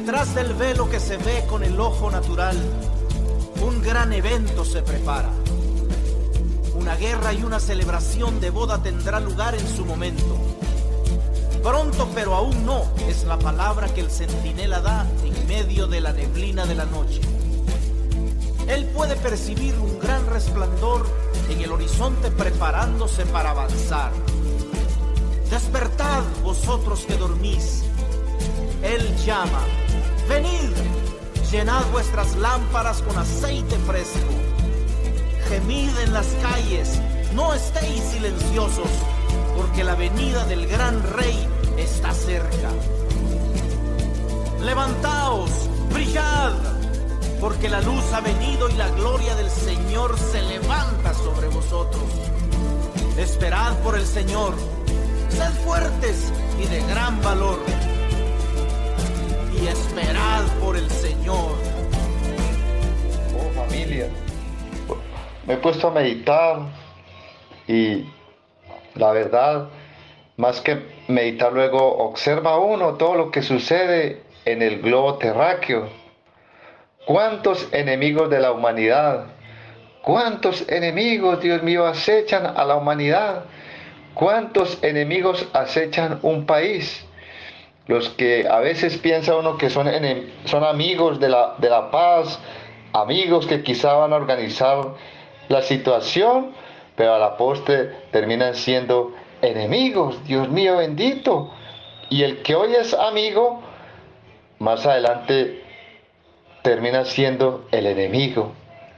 detrás del velo que se ve con el ojo natural, un gran evento se prepara. Una guerra y una celebración de boda tendrá lugar en su momento. Pronto, pero aún no, es la palabra que el centinela da en medio de la neblina de la noche. Él puede percibir un gran resplandor en el horizonte preparándose para avanzar. Despertad, vosotros que dormís. Él llama, venid, llenad vuestras lámparas con aceite fresco. Gemid en las calles, no estéis silenciosos, porque la venida del gran rey está cerca. Levantaos, brillad, porque la luz ha venido y la gloria del Señor se levanta sobre vosotros. Esperad por el Señor, sed fuertes y de gran valor, y esperad por el Señor. Oh, familia, me he puesto a meditar y la verdad, más que meditar, luego observa uno todo lo que sucede en el globo terráqueo. ¿Cuántos enemigos de la humanidad? ¿Cuántos enemigos, Dios mío, acechan a la humanidad? ¿Cuántos enemigos acechan un país? Los que a veces piensa uno que son amigos de la paz, amigos que quizá van a organizar la situación, pero a la postre terminan siendo enemigos, Dios mío bendito. Y el que hoy es amigo, más adelante termina siendo el enemigo.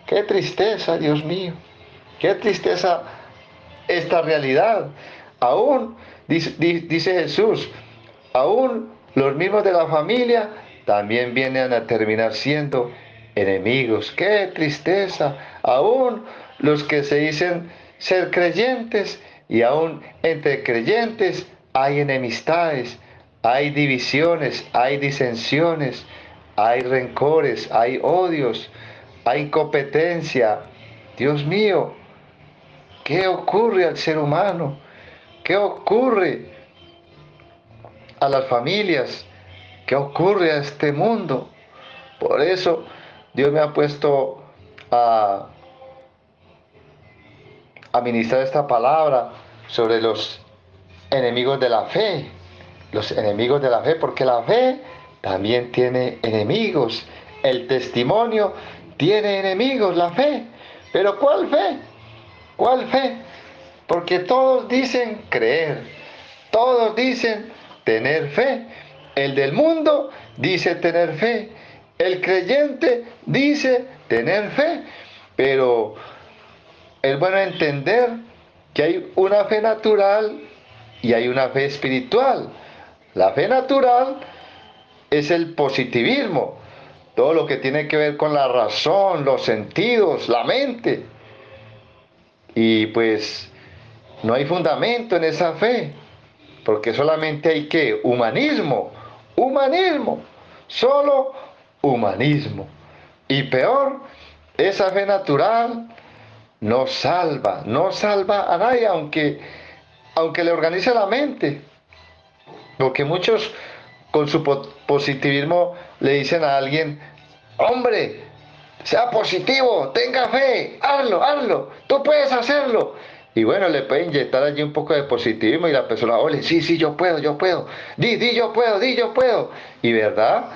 Qué tristeza, Dios mío, qué tristeza esta realidad. Aún, dice Jesús, aún los mismos de la familia también vienen a terminar siendo enemigos. Qué tristeza. Aún los que se dicen ser creyentes, y aún entre creyentes hay enemistades, hay divisiones, hay disensiones, hay rencores, hay odios, hay competencia. Dios mío, ¿qué ocurre al ser humano? ¿Qué ocurre a las familias? ¿Qué ocurre a este mundo? Por eso Dios me ha puesto a ministrar esta palabra sobre los enemigos de la fe. Los enemigos de la fe, porque la fe también tiene enemigos. El testimonio tiene enemigos, la fe. Pero ¿cuál fe? ¿Cuál fe? Porque todos dicen creer, todos dicen tener fe. El del mundo dice tener fe, el creyente dice tener fe, pero es bueno entender que hay una fe natural y hay una fe espiritual. La fe natural es el positivismo, todo lo que tiene que ver con la razón, los sentidos, la mente. Y pues no hay fundamento en esa fe, porque solamente hay que humanismo, solo humanismo. Y peor, esa fe natural no salva a nadie, aunque le organice la mente. Porque muchos con su positivismo le dicen a alguien, hombre, sea positivo, tenga fe, hazlo, tú puedes hacerlo. Y bueno, le puede inyectar allí un poco de positivismo y la persona, ole, sí, yo puedo, di yo puedo. Y verdad,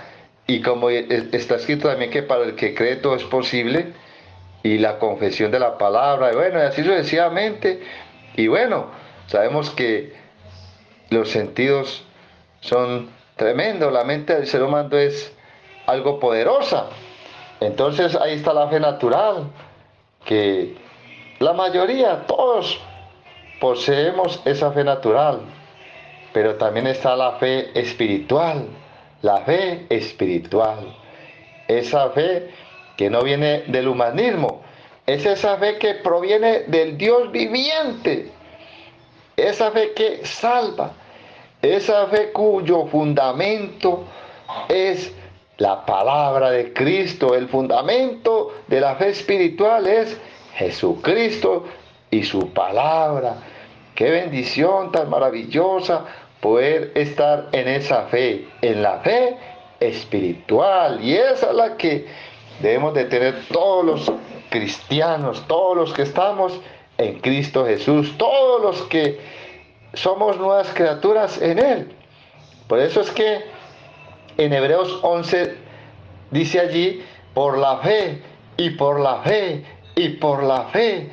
y como está escrito también que para el que cree todo es posible, y la confesión de la palabra, y bueno, y así sucesivamente. Y bueno, sabemos que los sentidos son tremendos, la mente del ser humano es algo poderosa. Entonces ahí está la fe natural, que la mayoría, todos poseemos esa fe natural, pero también está la fe espiritual, esa fe que no viene del humanismo, es esa fe que proviene del Dios viviente, esa fe que salva, esa fe cuyo fundamento es la palabra de Cristo. El fundamento de la fe espiritual es Jesucristo y su palabra. Qué bendición tan maravillosa poder estar en esa fe, en la fe espiritual. Y esa es la que debemos de tener todos los cristianos, todos los que estamos en Cristo Jesús, todos los que somos nuevas criaturas en Él. Por eso es que en Hebreos 11 dice allí, por la fe, y por la fe, y por la fe,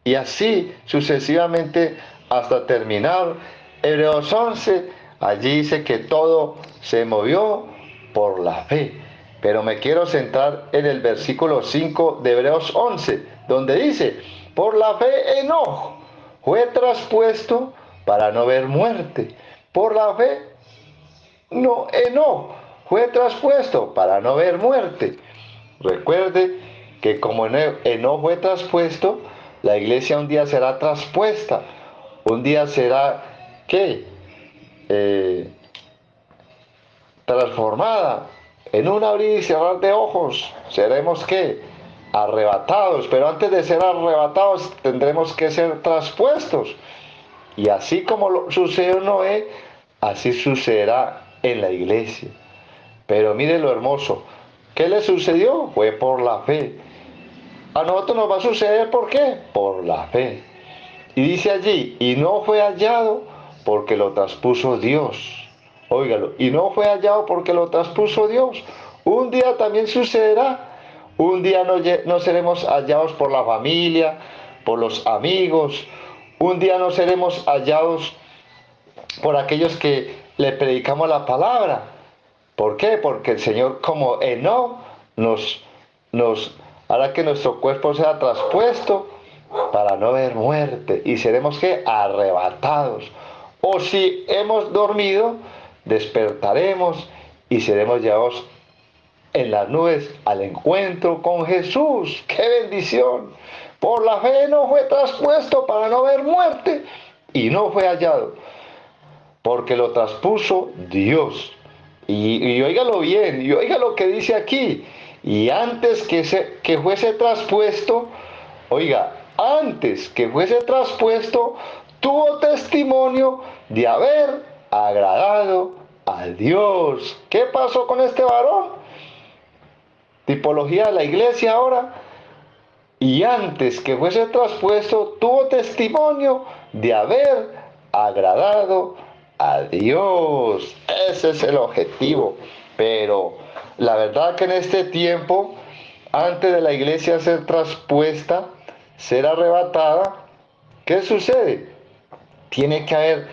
y así sucesivamente hasta terminar. Hebreos 11, allí dice que todo se movió por la fe. Pero me quiero centrar en el versículo 5 de Hebreos 11, donde dice, por la fe Enoc fue traspuesto para no ver muerte. Por la fe Enoc fue traspuesto para no ver muerte. Recuerde que como Enoc fue traspuesto, la iglesia un día será traspuesta. Un día será, ¿qué? Transformada. En un abrir y cerrar de ojos seremos, ¿qué? Arrebatados. Pero antes de ser arrebatados tendremos que ser traspuestos. Y así como sucedió en Noé, así sucederá en la iglesia. Pero mire lo hermoso. ¿Qué le sucedió? Fue por la fe. A nosotros nos va a suceder, ¿por qué? Por la fe. Y dice allí, y no fue hallado porque lo traspuso Dios. Óigalo, y no fue hallado porque lo traspuso Dios. Un día también sucederá. Un día no seremos hallados por la familia, por los amigos. Un día no seremos hallados por aquellos que le predicamos la palabra. ¿Por qué? Porque el Señor, como Enoc, nos hará que nuestro cuerpo sea traspuesto para no ver muerte. Y seremos, ¿qué? Arrebatados. O si hemos dormido, despertaremos y seremos llevados en las nubes al encuentro con Jesús. ¡Qué bendición! Por la fe no fue traspuesto para no ver muerte y no fue hallado, porque lo traspuso Dios. Y óigalo bien, y oiga lo que dice aquí. Y antes que fuese traspuesto, oiga, antes que fuese traspuesto, tuvo testimonio de haber agradado a Dios. ¿Qué pasó con este varón? Tipología de la iglesia ahora. Y antes que fuese traspuesto, tuvo testimonio de haber agradado a Dios. Ese es el objetivo. Pero la verdad que en este tiempo, antes de la iglesia ser traspuesta, ser arrebatada, ¿qué sucede? Tiene que haber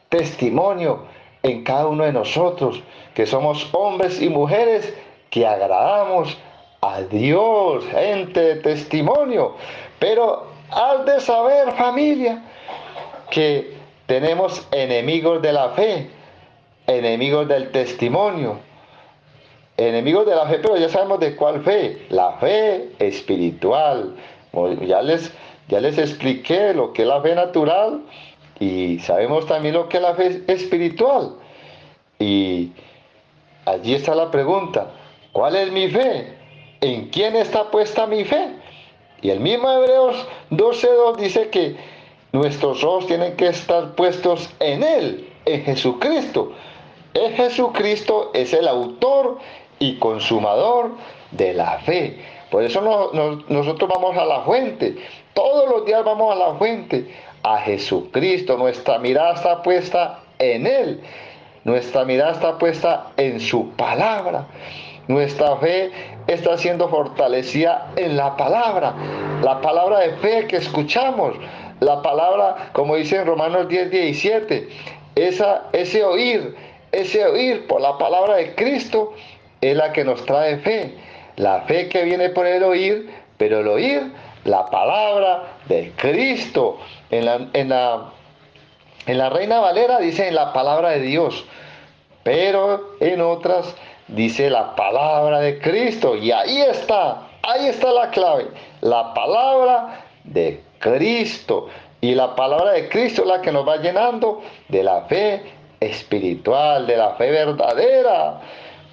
testimonio en cada uno de nosotros, que somos hombres y mujeres que agradamos a Dios, gente de testimonio. Pero has de saber, familia, que tenemos enemigos de la fe, enemigos del testimonio, enemigos de la fe, pero ya sabemos de cuál fe, la fe espiritual. Ya les expliqué lo que es la fe natural y sabemos también lo que es la fe espiritual. Y allí está la pregunta, ¿cuál es mi fe? ¿En quién está puesta mi fe? Y el mismo Hebreos 12:2 dice que nuestros ojos tienen que estar puestos en Él, en Jesucristo. Jesucristo es el autor y consumador de la fe. Por eso nosotros vamos a la fuente. Todos los días vamos a la fuente, a Jesucristo. Nuestra mirada está puesta en Él. Nuestra mirada está puesta en su palabra. Nuestra fe está siendo fortalecida en la palabra de fe que escuchamos, la palabra, como dice en Romanos 10:17, ese oír por la palabra de Cristo es la que nos trae fe, la fe que viene por el oír, pero el oír la palabra de Cristo. En la Reina Valera dice en la palabra de Dios, pero en otras dice la palabra de Cristo. Y ahí está la clave, la palabra de Cristo. Y la palabra de Cristo es la que nos va llenando de la fe espiritual, de la fe verdadera.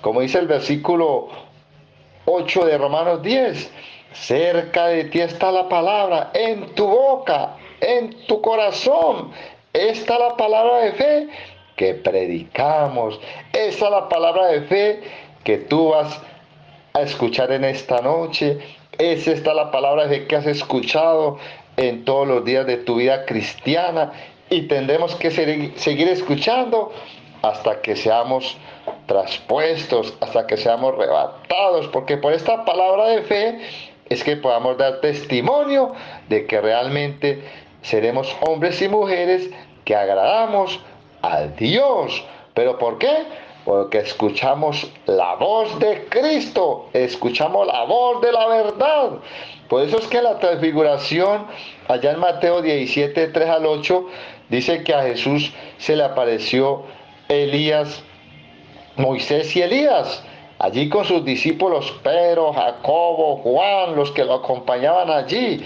Como dice el versículo 8 de Romanos 10, cerca de ti está la palabra, en tu boca, en tu corazón. Está la palabra de fe que predicamos. Esa es la palabra de fe que tú vas a escuchar en esta noche. Es esta la palabra de fe que has escuchado en todos los días de tu vida cristiana y tendremos que seguir escuchando hasta que seamos traspuestos, hasta que seamos arrebatados, porque por esta palabra de fe es que podamos dar testimonio de que realmente seremos hombres y mujeres que agradamos a Dios. ¿Pero por qué? Porque escuchamos la voz de Cristo, escuchamos la voz de la verdad. Por eso es que en la transfiguración, allá en Mateo 17, 3 al 8, dice que a Jesús se le apareció Elías, Moisés y Elías, allí con sus discípulos Pedro, Jacobo, Juan, los que lo acompañaban allí.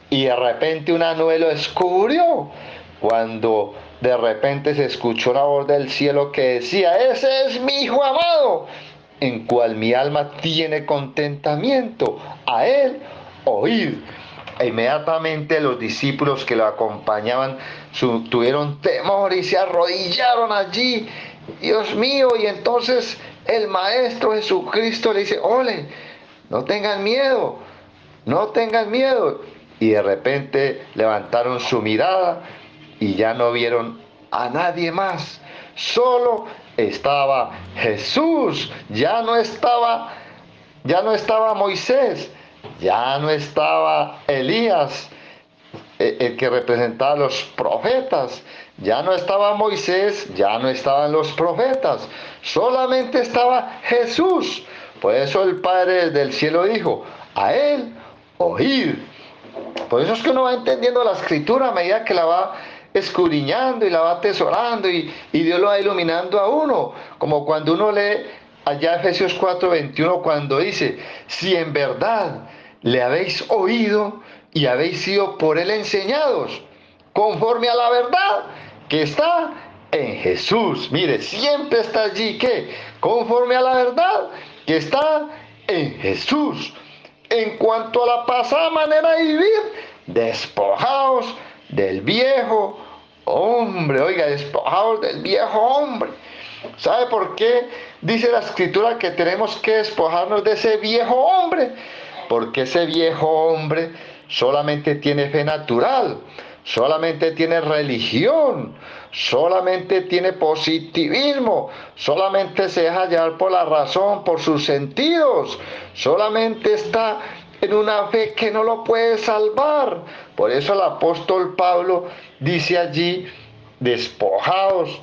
Y de repente una nube lo descubrió, cuando de repente se escuchó una voz del cielo que decía: ese es mi Hijo amado, en cual mi alma tiene contentamiento, a él oíd. E inmediatamente los discípulos que lo acompañaban tuvieron temor y se arrodillaron allí. Dios mío, y entonces el Maestro Jesucristo le dice: ole, no tengan miedo, no tengan miedo. Y de repente levantaron su mirada y ya no vieron a nadie más. Solo estaba Jesús. Ya no estaba Moisés, ya no estaba Elías, el que representaba a los profetas. Ya no estaba Moisés, ya no estaban los profetas. Solamente estaba Jesús. Por eso el Padre del cielo dijo: a él oíd. Por eso es que uno va entendiendo la escritura a medida que la va escudriñando y la va atesorando, y Dios lo va iluminando a uno. Como cuando uno lee allá Efesios 4:21, cuando dice: si en verdad le habéis oído y habéis sido por él enseñados, conforme a la verdad que está en Jesús. Mire, siempre está allí que conforme a la verdad que está en Jesús. En cuanto a la pasada manera de vivir, despojaos del viejo hombre. Oiga, despojaos del viejo hombre. ¿Sabe por qué dice la escritura que tenemos que despojarnos de ese viejo hombre? Porque ese viejo hombre solamente tiene fe natural, solamente tiene religión, solamente tiene positivismo, solamente se deja llevar por la razón, por sus sentidos, solamente está en una fe que no lo puede salvar. Por eso el apóstol Pablo dice allí: despojaos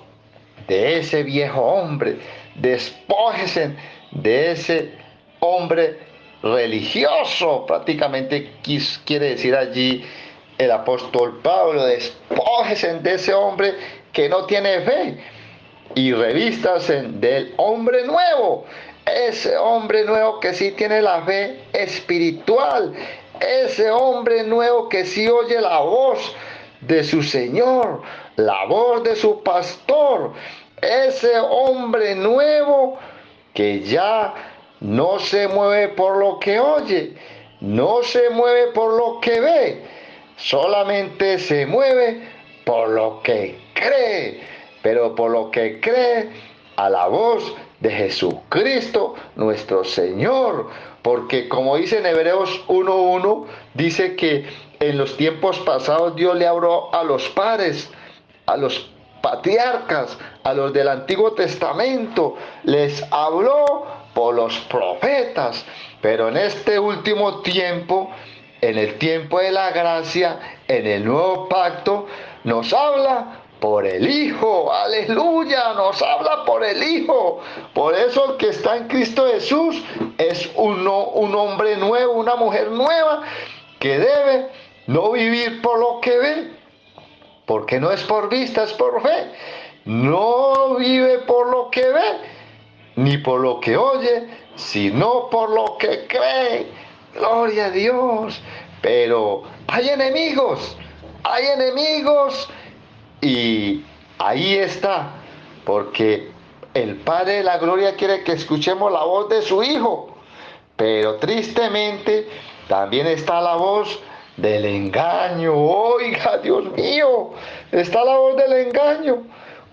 de ese viejo hombre, despójense de ese hombre religioso. Prácticamente quiere decir allí el apóstol Pablo: despójense de ese hombre que no tiene fe y revístanse del hombre nuevo, ese hombre nuevo que sí tiene la fe espiritual, ese hombre nuevo que sí oye la voz de su Señor, la voz de su pastor, ese hombre nuevo que ya no se mueve por lo que oye, no se mueve por lo que ve, solamente se mueve por lo que cree, pero por lo que cree a la voz de Jesucristo nuestro Señor. Porque como dice en Hebreos 1:1, dice que en los tiempos pasados Dios le habló a los padres, a los patriarcas, a los del Antiguo Testamento, les habló por los profetas. Pero en este último tiempo, en el tiempo de la gracia, en el nuevo pacto, nos habla por el Hijo. Aleluya, nos habla por el Hijo. Por eso el que está en Cristo Jesús es un hombre nuevo, una mujer nueva, que debe no vivir por lo que ve, porque no es por vista, es por fe. No vive por lo que ve, ni por lo que oye, sino por lo que cree. Gloria a Dios. Pero hay enemigos, y ahí está, porque el Padre de la Gloria quiere que escuchemos la voz de su Hijo, pero tristemente también está la voz del engaño. Oiga, Dios mío, está la voz del engaño.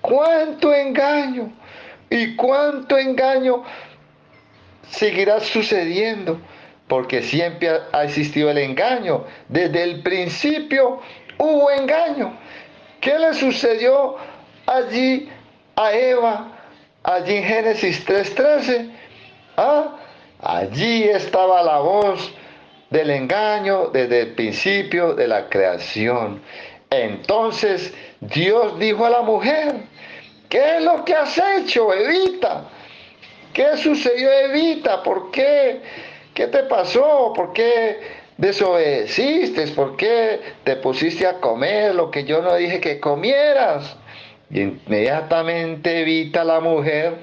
¿Cuánto engaño? ¿Y cuánto engaño seguirá sucediendo, porque siempre ha existido el engaño. Desde el principio hubo engaño. ¿Qué le sucedió allí a Eva, allí en Génesis 3:13? ¿Ah? Allí estaba la voz del engaño desde el principio de la creación. Entonces Dios dijo a la mujer: ¿qué es lo que has hecho, Evita? ¿Qué sucedió, Evita? ¿Por qué? ¿Qué te pasó? ¿Por qué desobedeciste? ¿Por qué te pusiste a comer lo que yo no dije que comieras? Y inmediatamente Evita, la mujer,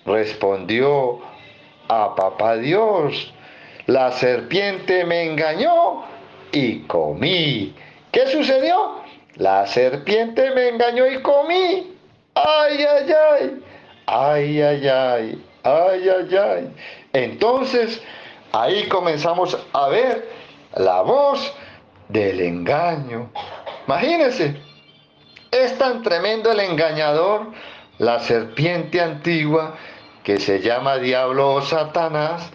respondió a papá Dios: la serpiente me engañó y comí. ¿Qué sucedió? La serpiente me engañó y comí. ¡Ay, ay, ay! ¡Ay, ay, ay! ¡Ay, ay, ay! Entonces, ahí comenzamos a ver la voz del engaño. Imagínense, es tan tremendo el engañador, la serpiente antigua, que se llama diablo o Satanás,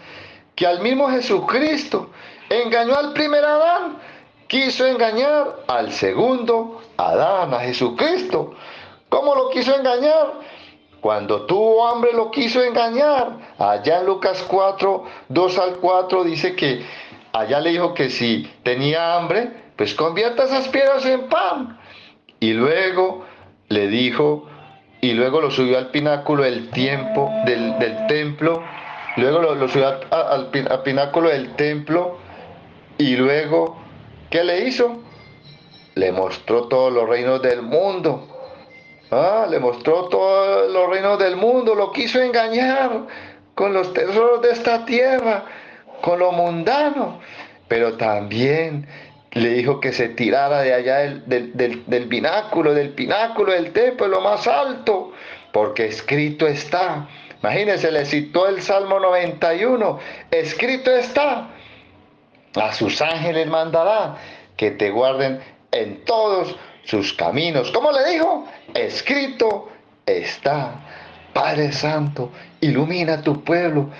que al mismo Jesucristo engañó al primer Adán, quiso engañar al segundo Adán, a Jesucristo. ¿Cómo lo quiso engañar? Cuando tuvo hambre lo quiso engañar. Allá en Lucas 4:2-4 dice que allá le dijo que si tenía hambre, pues convierta esas piedras en pan. Y luego le dijo, y luego lo subió al pináculo del templo, luego lo subió al pináculo del templo, y luego, ¿qué le hizo? Le mostró todos los reinos del mundo. Le mostró todos los reinos del mundo, lo quiso engañar con los tesoros de esta tierra, con lo mundano, pero también le dijo que se tirara de allá del pináculo del templo, lo más alto, porque escrito está. Imagínense, le citó el Salmo 91, escrito está: a sus ángeles mandará que te guarden en todos sus caminos. ¿Cómo le dijo? Escrito está. Padre Santo, ilumina tu pueblo,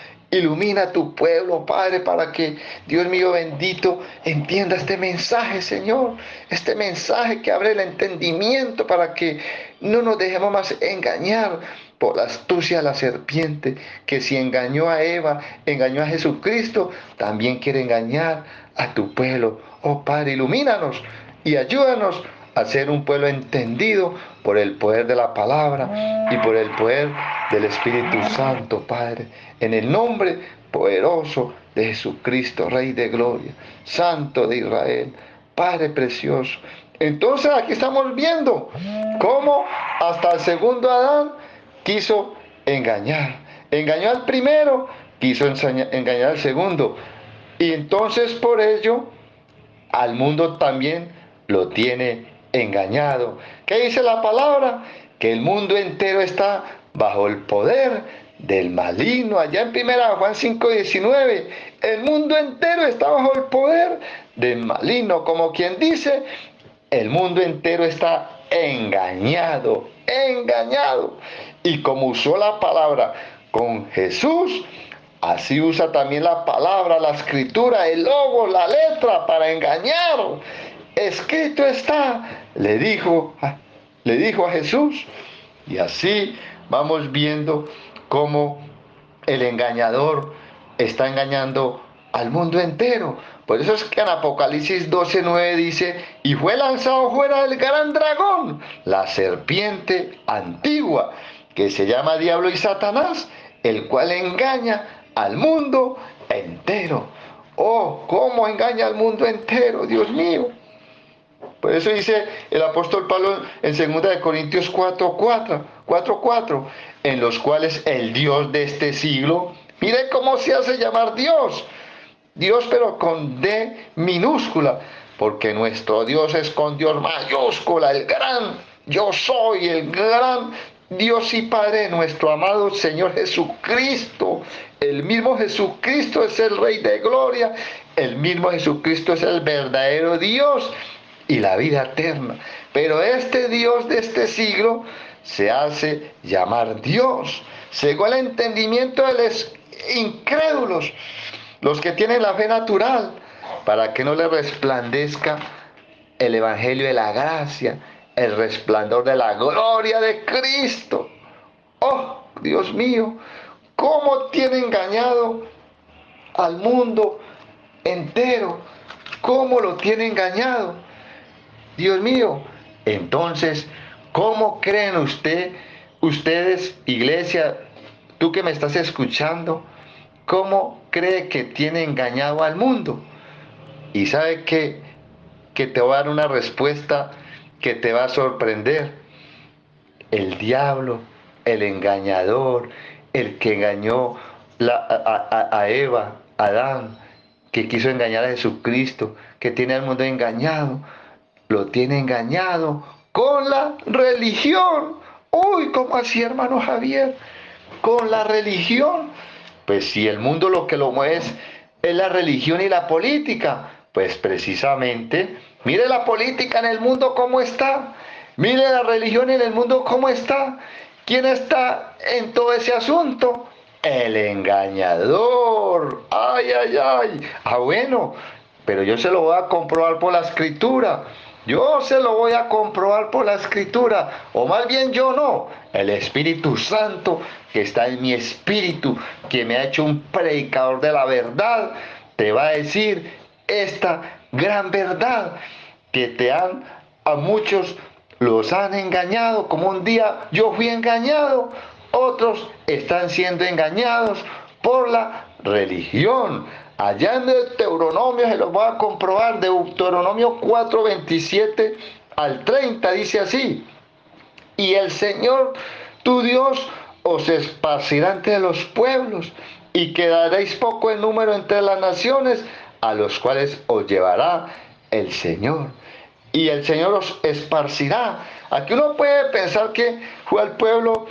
Padre, para que, Dios mío bendito, entienda este mensaje, Señor, este mensaje que abre el entendimiento para que no nos dejemos más engañar por la astucia de la serpiente, que si engañó a Eva, engañó a Jesucristo, también quiere engañar a tu pueblo. Oh Padre, ilumínanos y ayúdanos a ser un pueblo entendido por el poder de la palabra y por el poder del Espíritu Santo, Padre, en el nombre poderoso de Jesucristo, Rey de gloria, Santo de Israel, Padre precioso. Entonces aquí estamos viendo cómo hasta el segundo Adán quiso engañar. Engañó al primero, quiso engañar al segundo. Y entonces por ello al mundo también lo tiene engañado. ¿Qué dice la palabra? Que el mundo entero está bajo el poder del maligno. Allá en 1 Juan 5:19, el mundo entero está bajo el poder del maligno. Como quien dice, el mundo entero está engañado. Y como usó la palabra con Jesús, así usa también la palabra, la escritura, el logo, la letra para engañar. Escrito está, le dijo a Jesús. Y así vamos viendo cómo el engañador está engañando al mundo entero. Por eso es que en Apocalipsis 12:9 dice: y fue lanzado fuera el gran dragón, la serpiente antigua, que se llama Diablo y Satanás, el cual engaña al mundo entero. Oh, ¿cómo engaña al mundo entero, Dios mío? Por eso dice el apóstol Pablo en 2 Corintios 4:4, en los cuales el Dios de este siglo, mire cómo se hace llamar Dios, pero con D minúscula, porque nuestro Dios es con Dios mayúscula, el gran yo soy, el gran Dios y Padre, nuestro amado Señor Jesucristo. El mismo Jesucristo es el Rey de gloria, el mismo Jesucristo es el verdadero Dios y la vida eterna. Pero este Dios de este siglo se hace llamar Dios, según el entendimiento incrédulos, los que tienen la fe natural, para que no les resplandezca el evangelio de la gracia, el resplandor de la gloria de Cristo. Oh, Dios mío, cómo tiene engañado al mundo entero, cómo lo tiene engañado. Dios mío, entonces, ¿cómo creen ustedes, iglesia, tú que me estás escuchando, cómo cree que tiene engañado al mundo? Y sabe que te voy a dar una respuesta que te va a sorprender. El diablo, el engañador, el que engañó a Eva, a Adán, que quiso engañar a Jesucristo, que tiene al mundo engañado, lo tiene engañado con la religión. Uy, ¿cómo así, hermano Javier? Con la religión. Pues si el mundo lo que lo mueve es la religión y la política, pues precisamente, mire la política en el mundo cómo está, mire la religión en el mundo cómo está. ¿Quién está en todo ese asunto? El engañador. Ay, ay, ay. Ah, bueno, pero yo se lo voy a comprobar por la escritura. Yo se lo voy a comprobar por la escritura. O más bien yo no. El Espíritu Santo que está en mi espíritu, que me ha hecho un predicador de la verdad, te va a decir esta gran verdad que a muchos los han engañado, como un día yo fui engañado. Otros están siendo engañados por la religión. Allá en Deuteronomio se los voy a comprobar, Deuteronomio 4:27 al 30 dice así: y el Señor tu Dios os esparcirá entre los pueblos, y quedaréis poco en número entre las naciones, a los cuales os llevará el Señor. Y el Señor os esparcirá. Aquí uno puede pensar que fue al pueblo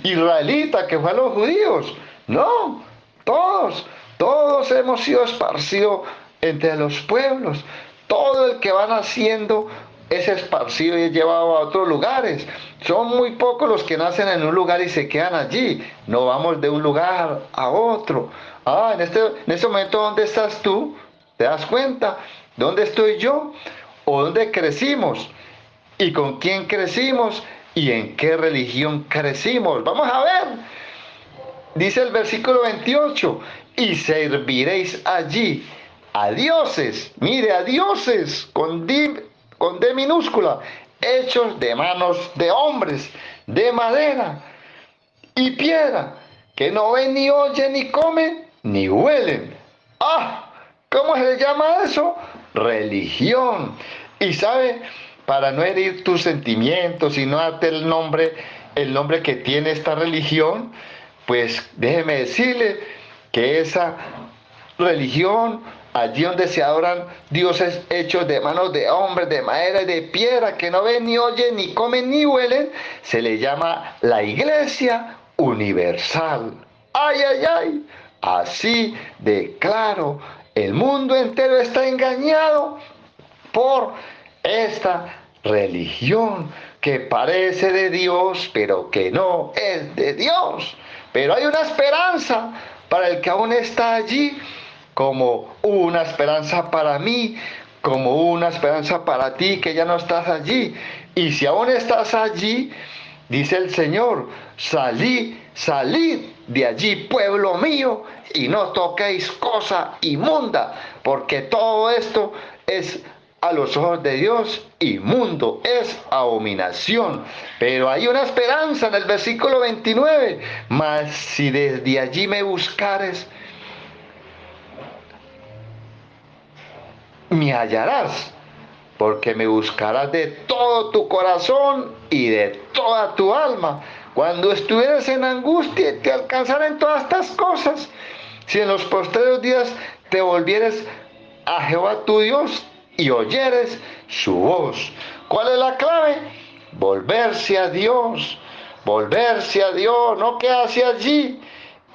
israelita, que fue a los judíos. No, todos hemos sido esparcidos entre los pueblos. Todo el que va naciendo es esparcido y es llevado a otros lugares. Son muy pocos los que nacen en un lugar y se quedan allí. No vamos de un lugar a otro. En este momento, ¿dónde estás tú? ¿Te das cuenta? ¿Dónde estoy yo? ¿O dónde crecimos? ¿Y con quién crecimos? ¿Y en qué religión crecimos? Vamos a ver. Dice el versículo 28, y serviréis allí a dioses, mire, a dioses, con D minúscula, hechos de manos de hombres, de madera y piedra, que no ven, ni oyen, ni comen, ni huelen. ¿Cómo se le llama eso? Religión. Y sabe, para no herir tus sentimientos y no darte el nombre que tiene esta religión, pues déjeme decirle que esa religión, allí donde se adoran dioses hechos de manos de hombres, de madera y de piedra, que no ven, ni oyen, ni comen, ni huelen, se le llama la Iglesia Universal. ¡Ay, ay, ay! Así de claro, el mundo entero está engañado por esta religión que parece de Dios, pero que no es de Dios. Pero hay una esperanza para el que aún está allí, como una esperanza para mí, como una esperanza para ti que ya no estás allí. Y si aún estás allí, dice el Señor, salid de allí, pueblo mío, y no toquéis cosa inmunda, porque todo esto es a los ojos de Dios inmundo, es abominación. Pero hay una esperanza en el versículo 29, mas si desde allí me buscares, me hallarás, porque me buscarás de todo tu corazón y de toda tu alma. Cuando estuvieras en angustia, te alcanzarán todas estas cosas. Si en los postreros días te volvieres a Jehová tu Dios y oyeres su voz. ¿Cuál es la clave? Volverse a Dios, no quedarse allí,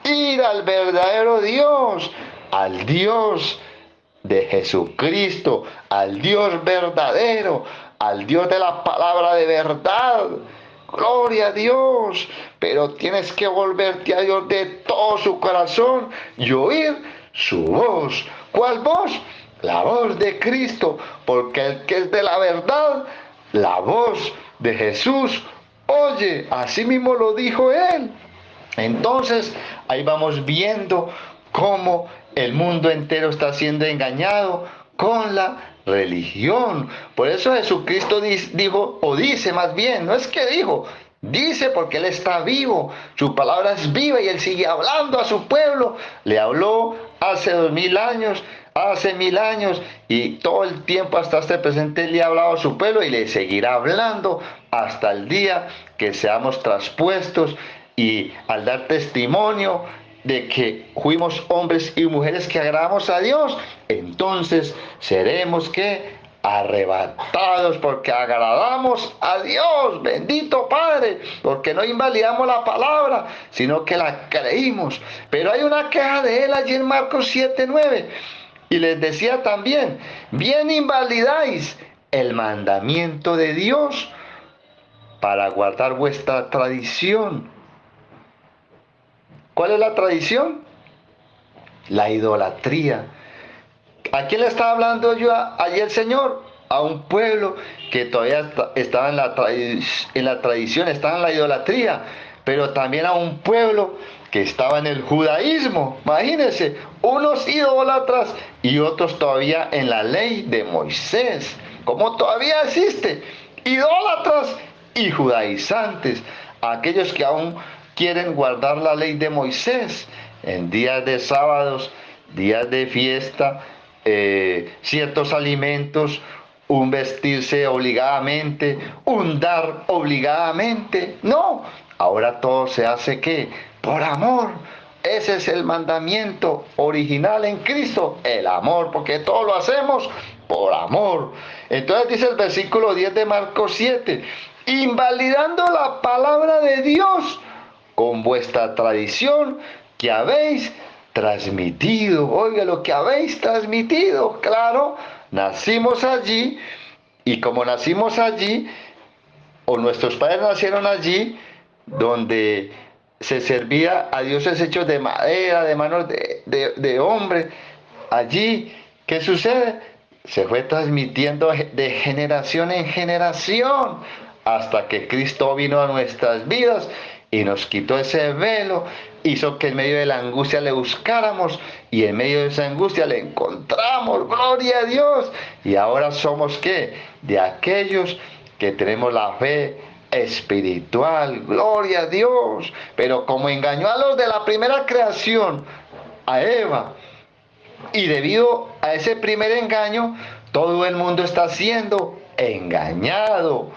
ir al verdadero Dios, al Dios de Jesucristo, al Dios verdadero, al Dios de la palabra de verdad. gloria a Dios, pero tienes que volverte a Dios de todo su corazón y oír su voz. ¿Cuál voz? La voz de Cristo, porque el que es de la verdad, la voz de Jesús, oye, así mismo lo dijo él. Entonces, ahí vamos viendo cómo el mundo entero está siendo engañado con la religión. Por eso Jesucristo dijo, o dice más bien, no es que dijo, dice porque Él está vivo, su palabra es viva y Él sigue hablando a su pueblo. Le habló hace 2000 años, hace 1000 años y todo el tiempo hasta este presente le ha hablado a su pueblo y le seguirá hablando hasta el día que seamos traspuestos y al dar testimonio de que fuimos hombres y mujeres que agradamos a Dios, entonces seremos que arrebatados porque agradamos a Dios, bendito Padre, porque no invalidamos la palabra, sino que la creímos. Pero hay una queja de él allí en Marcos 7:9 y les decía también, bien invalidáis el mandamiento de Dios para guardar vuestra tradición. ¿Cuál es la tradición? La idolatría. ¿A quién le estaba hablando yo ayer el Señor? A un pueblo que todavía estaba en la tradición, estaba en la idolatría, pero también a un pueblo que estaba en el judaísmo. Imagínense, unos idólatras y otros todavía en la ley de Moisés. Como todavía existe, idólatras y judaizantes, aquellos que aún quieren guardar la ley de Moisés en días de sábados, días de fiesta, ciertos alimentos, un vestirse obligadamente, un dar obligadamente. No, ahora todo se hace ¿qué? Por amor. Ese es el mandamiento original en Cristo, el amor, porque todo lo hacemos por amor. Entonces dice el versículo 10 de Marcos 7, invalidando la palabra de Dios con vuestra tradición que habéis transmitido. Oiga, lo que habéis transmitido, claro, nacimos allí y como nacimos allí, o nuestros padres nacieron allí, donde se servía a dioses hechos de madera, de manos de hombre, allí, ¿qué sucede? Se fue transmitiendo de generación en generación hasta que Cristo vino a nuestras vidas y nos quitó ese velo, hizo que en medio de la angustia le buscáramos y en medio de esa angustia le encontramos, gloria a Dios. Y ahora somos ¿qué? De aquellos que tenemos la fe espiritual, gloria a Dios. Pero como engañó a los de la primera creación, a Eva, y debido a ese primer engaño, todo el mundo está siendo engañado.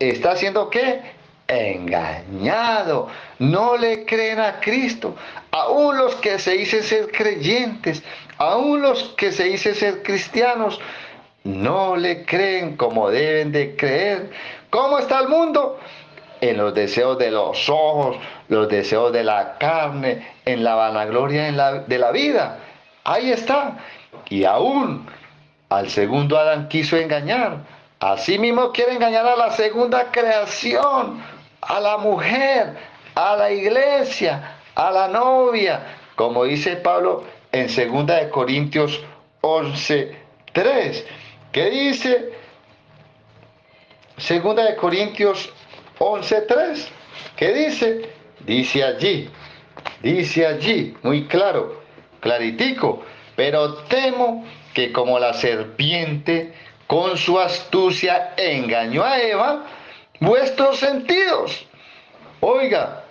¿Está haciendo qué? Engañado. No le creen a Cristo. Aún los que se dicen ser creyentes, aún los que se dicen ser cristianos, no le creen como deben de creer. ¿Cómo está el mundo? En los deseos de los ojos, los deseos de la carne, en la vanagloria de la vida. Ahí está. Y aún al segundo Adán quiso engañar. Así mismo quiere engañar a la segunda creación, a la mujer, a la iglesia, a la novia, como dice Pablo en 2 Corintios 11:3. ¿Qué dice 2 Corintios 11:3? ¿Qué dice? Dice allí, muy claro, claritico, pero temo que como la serpiente con su astucia engañó a Eva, vuestros sentidos, oiga,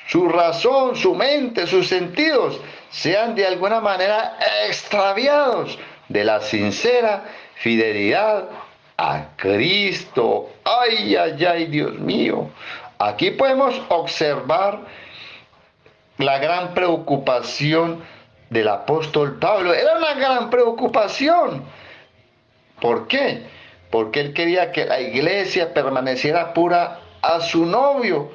su razón, su mente, sus sentidos, sean de alguna manera extraviados de la sincera fidelidad a Cristo. Ay, ay, ay, Dios mío. Aquí podemos observar la gran preocupación del apóstol Pablo. Era una gran preocupación. ¿Por qué? Porque él quería que la iglesia permaneciera pura a su novio.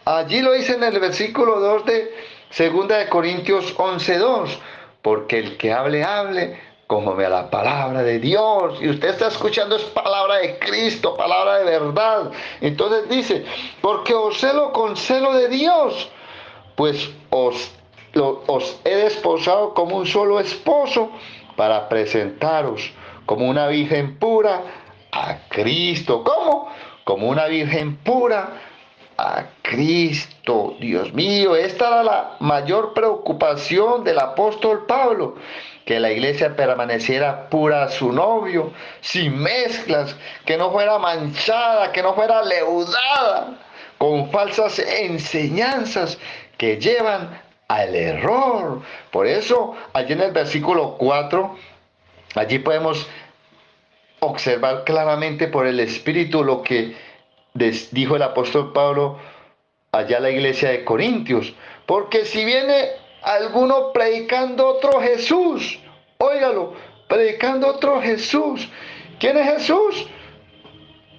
Allí lo dice en el versículo 2 de 2 Corintios 11:2. Porque el que hable conforme a la palabra de Dios. Y usted está escuchando es palabra de Cristo, palabra de verdad. Entonces dice, porque os celo con celo de Dios, pues os he desposado como un solo esposo para presentaros como una virgen pura a Cristo. ¿Cómo? Como una virgen pura a Cristo. Dios mío, esta era la mayor preocupación del apóstol Pablo, que la iglesia permaneciera pura a su novio, sin mezclas, que no fuera manchada, que no fuera leudada con falsas enseñanzas que llevan al error. Por eso, allí en el versículo 4, allí podemos observar claramente por el Espíritu lo que dijo el apóstol Pablo allá a la iglesia de Corintios. Porque si viene alguno predicando otro Jesús, óigalo, predicando otro Jesús. ¿Quién es Jesús?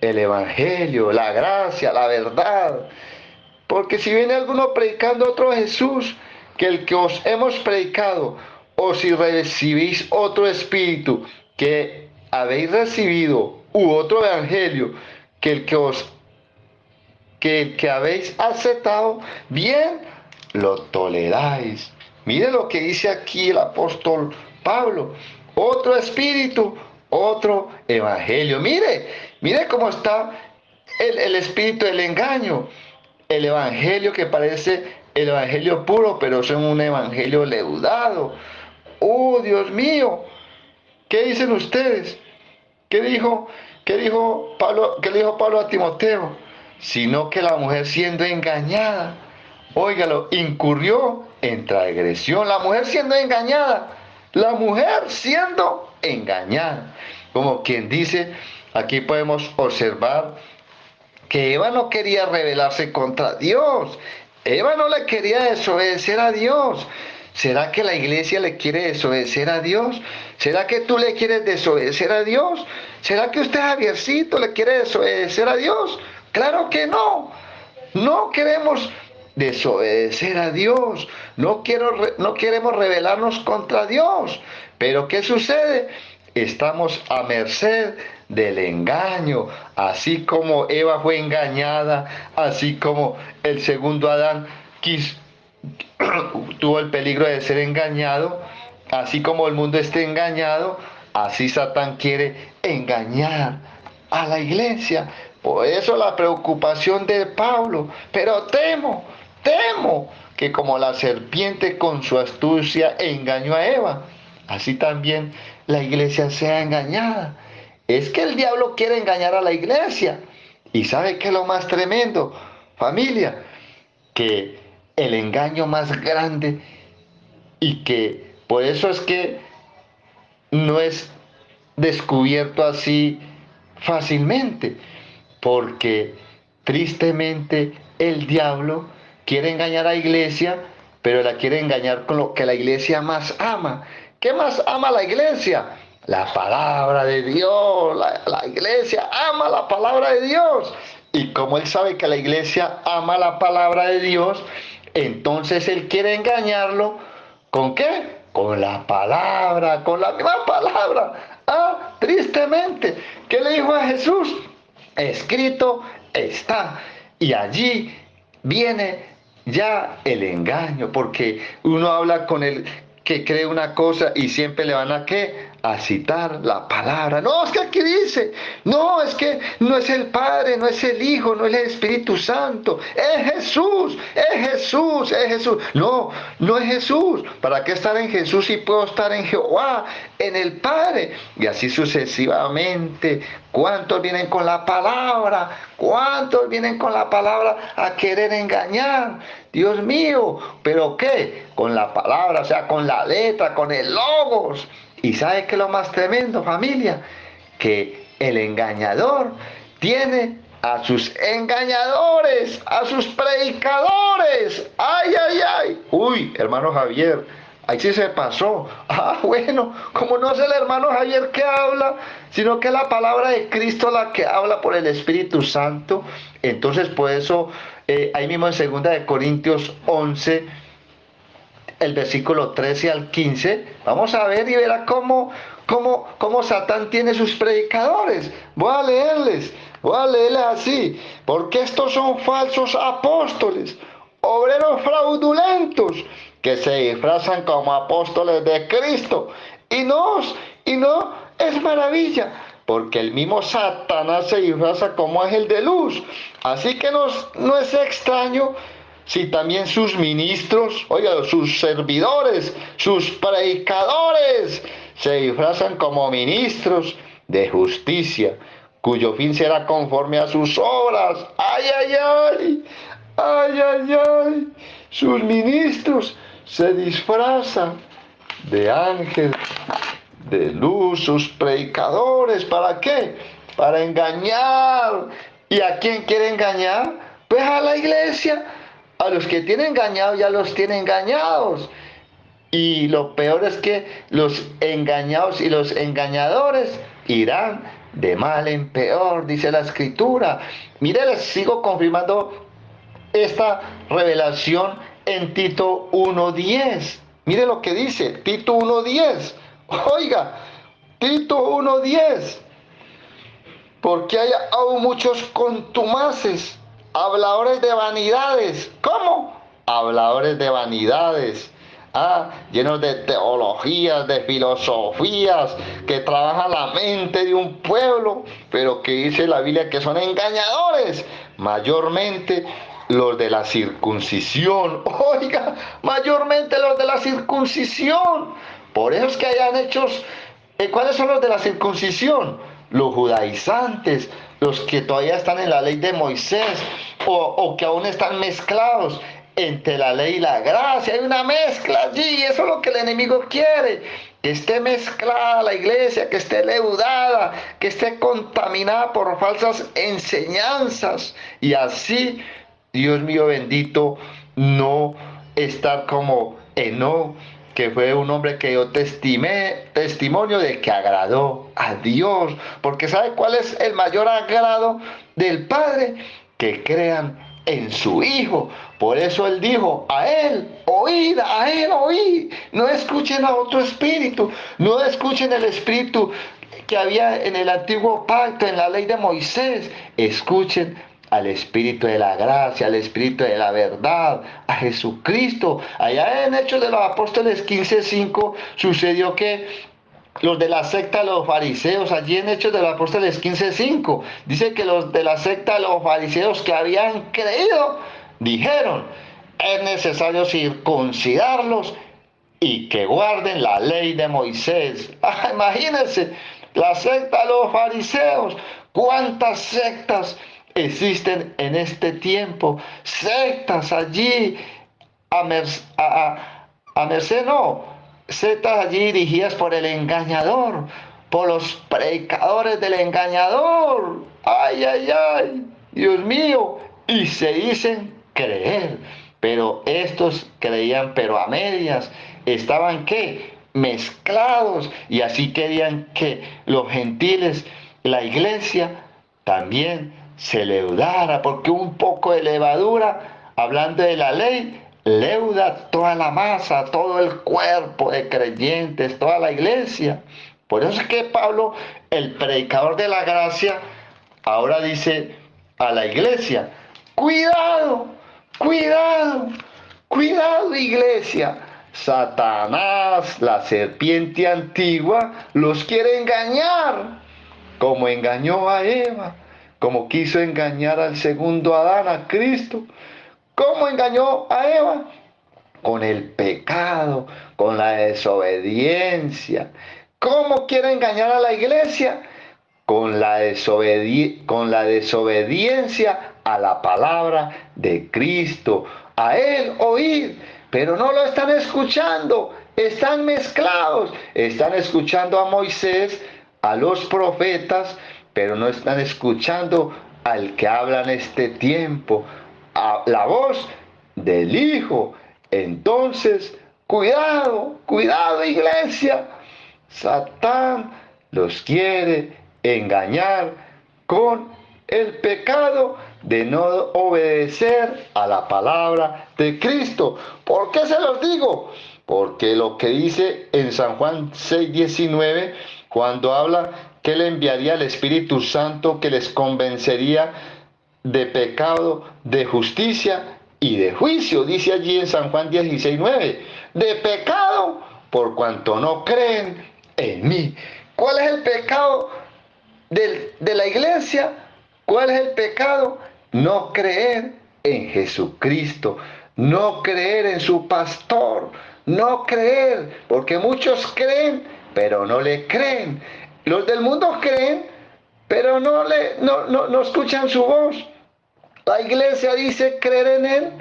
El Evangelio, la gracia, la verdad. Porque si viene alguno predicando otro Jesús que el que os hemos predicado, o si recibís otro espíritu que habéis recibido, u otro evangelio que el que habéis aceptado, bien lo toleráis. Mire lo que dice aquí el apóstol Pablo. Otro espíritu, otro evangelio. Mire cómo está el espíritu del engaño. El evangelio que parece el evangelio puro, pero es un evangelio leudado. ¡Oh, Dios mío! ¿Qué dicen ustedes? ¿Qué dijo Pablo a Timoteo? Sino que la mujer siendo engañada, óigalo, incurrió en transgresión. La mujer siendo engañada. La mujer siendo engañada. Como quien dice, aquí podemos observar que Eva no quería rebelarse contra Dios. Eva no le quería desobedecer a Dios. ¿Será que la iglesia le quiere desobedecer a Dios? ¿Será que tú le quieres desobedecer a Dios? ¿Será que usted, Javiercito, le quiere desobedecer a Dios? Claro que no. No queremos desobedecer a Dios. No queremos rebelarnos contra Dios. Pero ¿qué sucede? Estamos a merced del engaño, así como Eva fue engañada, así como el segundo Adán tuvo el peligro de ser engañado, así como el mundo está engañado, así Satán quiere engañar a la iglesia. Por eso la preocupación de Pablo. Pero temo que como la serpiente con su astucia engañó a Eva, así también la iglesia sea engañada. Es que el diablo quiere engañar a la iglesia. ¿Y sabe qué es lo más tremendo, familia? Que el engaño más grande, y que por eso es que no es descubierto así fácilmente, porque tristemente el diablo quiere engañar a la iglesia, pero la quiere engañar con lo que la iglesia más ama. ¿Qué más ama la iglesia? La palabra de Dios. La iglesia ama la palabra de Dios. Y como él sabe que la iglesia ama la palabra de Dios, entonces él quiere engañarlo. ¿Con qué? Con la palabra, con la misma palabra. Tristemente, ¿qué le dijo a Jesús? Escrito está. Y allí viene ya el engaño, porque uno habla con el que cree una cosa y siempre le van a ¿qué? A citar la palabra. No, es que aquí dice, no, es que no es el Padre, no es el Hijo, no es el Espíritu Santo, es Jesús, es Jesús, es Jesús. No, no es Jesús. ¿Para qué estar en Jesús si puedo estar en Jehová, en el Padre? Y así sucesivamente. ¿Cuántos vienen con la palabra? ¿Cuántos vienen con la palabra a querer engañar? Dios mío, ¿pero qué? Con la palabra, o sea, con la letra, con el logos. ¿Y sabe qué es lo más tremendo, familia? Que el engañador tiene a sus engañadores, a sus predicadores. ¡Ay, ay, ay! Uy, hermano Javier, ahí sí se pasó. Bueno, como no es el hermano Javier que habla, sino que es la palabra de Cristo la que habla por el Espíritu Santo. Entonces, por eso, ahí mismo en 2 de Corintios 11, el versículo 13 al 15, vamos a ver y verá cómo Satán tiene sus predicadores. Voy a leerles así, porque estos son falsos apóstoles, obreros fraudulentos, que se disfrazan como apóstoles de Cristo. Y no es maravilla, porque el mismo Satanás se disfraza como ángel de luz. Así que no es extraño si también sus ministros, oiga, sus servidores, sus predicadores, se disfrazan como ministros de justicia, cuyo fin será conforme a sus obras. ¡Ay, ay, ay! ¡Ay, ay, ay! Sus ministros se disfrazan de ángel de luz, sus predicadores. ¿Para qué? Para engañar. ¿Y a quién quiere engañar? Pues a la iglesia. A los que tiene engañados ya los tiene engañados. Y lo peor es que los engañados y los engañadores irán de mal en peor, dice la Escritura. Mire, les sigo confirmando esta revelación en Tito 1:10. Mire lo que dice Tito 1:10. Oiga, Tito 1:10. Porque hay aún muchos contumaces, habladores de vanidades. ¿Cómo? Habladores de vanidades. Llenos de teologías, de filosofías, que trabajan la mente de un pueblo, pero que dice la Biblia que son engañadores, mayormente los de la circuncisión. Oiga, mayormente los de la circuncisión. Por eso es que hayan hechos. ¿Cuáles son los de la circuncisión? Los judaizantes, los que todavía están en la ley de Moisés, o que aún están mezclados entre la ley y la gracia. Hay una mezcla allí, eso es lo que el enemigo quiere, que esté mezclada la iglesia, que esté leudada, que esté contaminada por falsas enseñanzas, y así, Dios mío bendito, no estar como Enoc, que fue un hombre que dio testimonio de que agradó a Dios. Porque ¿sabe cuál es el mayor agrado del Padre? Que crean en su Hijo. Por eso Él dijo, a Él oíd, a Él oíd. No escuchen a otro espíritu, no escuchen el espíritu que había en el antiguo pacto, en la ley de Moisés. Escuchen al Espíritu de la gracia, al Espíritu de la verdad, a Jesucristo. Allá en Hechos de los Apóstoles 15:5 sucedió que los de la secta de los fariseos, allí en Hechos de los Apóstoles 15:5, dice que los de la secta de los fariseos que habían creído, dijeron, es necesario circuncidarlos y que guarden la ley de Moisés. Imagínense, la secta de los fariseos. ¿Cuántas sectas existen en este tiempo? Sectas allí, sectas allí dirigidas por el engañador, por los predicadores del engañador. Ay, ay, ay, Dios mío, y se dicen creer, pero estos creían pero a medias. Estaban ¿qué? Mezclados, y así querían que los gentiles, la iglesia, también se leudara, porque un poco de levadura, hablando de la ley, leuda toda la masa, todo el cuerpo de creyentes, toda la iglesia. Por eso es que Pablo, el predicador de la gracia, ahora dice a la iglesia, cuidado, cuidado, cuidado, iglesia. Satanás, la serpiente antigua, los quiere engañar, como engañó a Eva, como quiso engañar al segundo Adán, a Cristo. ¿Cómo engañó a Eva? Con el pecado, con la desobediencia. ¿Cómo quiere engañar a la iglesia? Con la desobediencia a la palabra de Cristo. A Él oír, pero no lo están escuchando. Están mezclados. Están escuchando a Moisés, a los profetas, pero no están escuchando al que habla en este tiempo, a la voz del Hijo. Entonces, cuidado, cuidado, iglesia. Satán los quiere engañar con el pecado de no obedecer a la palabra de Cristo. ¿Por qué se los digo? Porque lo que dice en San Juan 6:19, cuando habla que Él enviaría al Espíritu Santo que les convencería de pecado, de justicia y de juicio, dice allí en San Juan 16:9, de pecado por cuanto no creen en mí. ¿Cuál es el pecado de la iglesia? ¿Cuál es el pecado? No creer en Jesucristo, no creer en su pastor, no creer, porque muchos creen, pero no le creen. Los del mundo creen, pero no escuchan su voz. La iglesia dice creer en Él,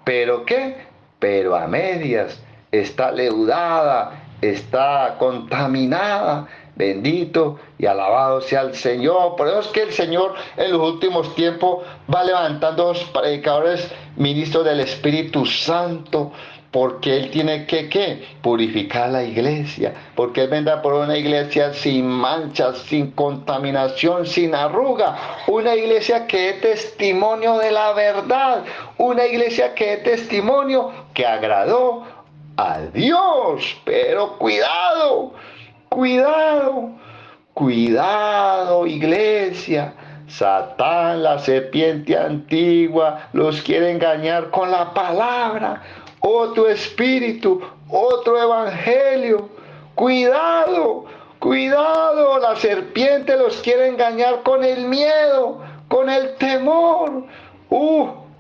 pero ¿qué? Pero a medias, está leudada, está contaminada. Bendito y alabado sea el Señor. Por eso es que el Señor en los últimos tiempos va levantando a los predicadores ministros del Espíritu Santo, porque Él tiene que, ¿qué? Purificar la iglesia, porque Él vendrá por una iglesia sin manchas, sin contaminación, sin arruga, una iglesia que dé testimonio de la verdad, una iglesia que dé testimonio que agradó a Dios. Pero cuidado, cuidado, cuidado, iglesia. Satán, la serpiente antigua, los quiere engañar con la palabra. Otro espíritu, otro evangelio. Cuidado, cuidado. La serpiente los quiere engañar con el miedo, con el temor.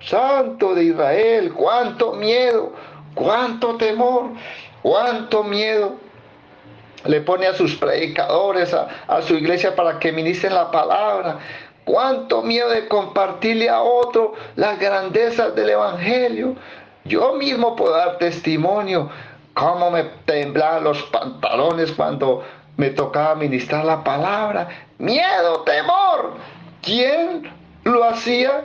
Santo de Israel, cuánto miedo, cuánto temor, cuánto miedo le pone a sus predicadores, a su iglesia para que ministren la palabra. Cuánto miedo de compartirle a otro las grandezas del evangelio. Yo mismo puedo dar testimonio cómo me temblaban los pantalones cuando me tocaba ministrar la palabra. Miedo, temor. ¿Quién lo hacía?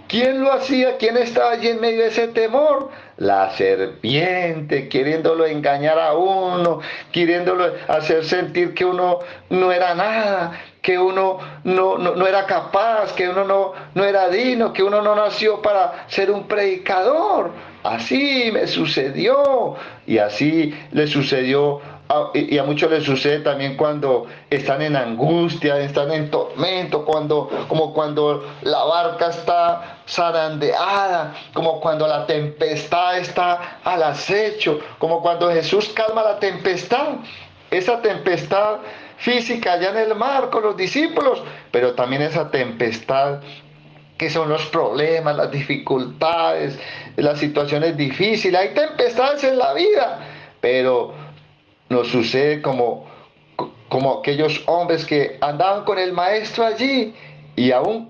¿Quién lo hacía? ¿Quién estaba allí en medio de ese temor? La serpiente, queriéndolo engañar a uno, queriéndolo hacer sentir que uno no era nada, que uno no era capaz, que uno no era digno, que uno no nació para ser un predicador. Así me sucedió, y así le sucedió y a muchos les sucede también cuando están en angustia, están en tormento, como cuando la barca está zarandeada, como cuando la tempestad está al acecho, como cuando Jesús calma la tempestad, esa tempestad física allá en el mar con los discípulos, pero también esa tempestad que son los problemas, las dificultades, las situaciones difíciles. Hay tempestades en la vida, pero nos sucede como aquellos hombres que andaban con el maestro allí, y aún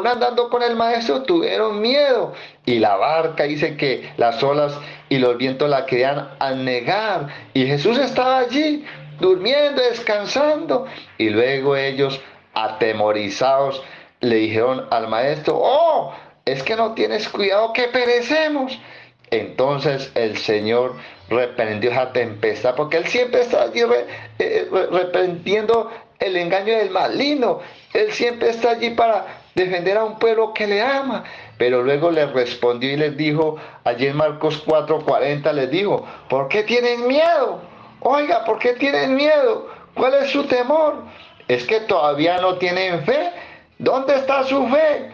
andando con el maestro tuvieron miedo, y la barca dice que las olas y los vientos la querían anegar, y Jesús estaba allí durmiendo, descansando, y luego ellos, atemorizados, le dijeron al maestro: es que no tienes cuidado que perecemos. Entonces el Señor reprendió esa tempestad, porque Él siempre está allí reprendiendo el engaño del maligno. Él siempre está allí para defender a un pueblo que le ama. Pero luego les respondió y les dijo, allí en Marcos 4:40 les dijo: ¿por qué tienen miedo? Oiga, ¿por qué tienen miedo? ¿Cuál es su temor? ¿Es que todavía no tienen fe? ¿Dónde está su fe?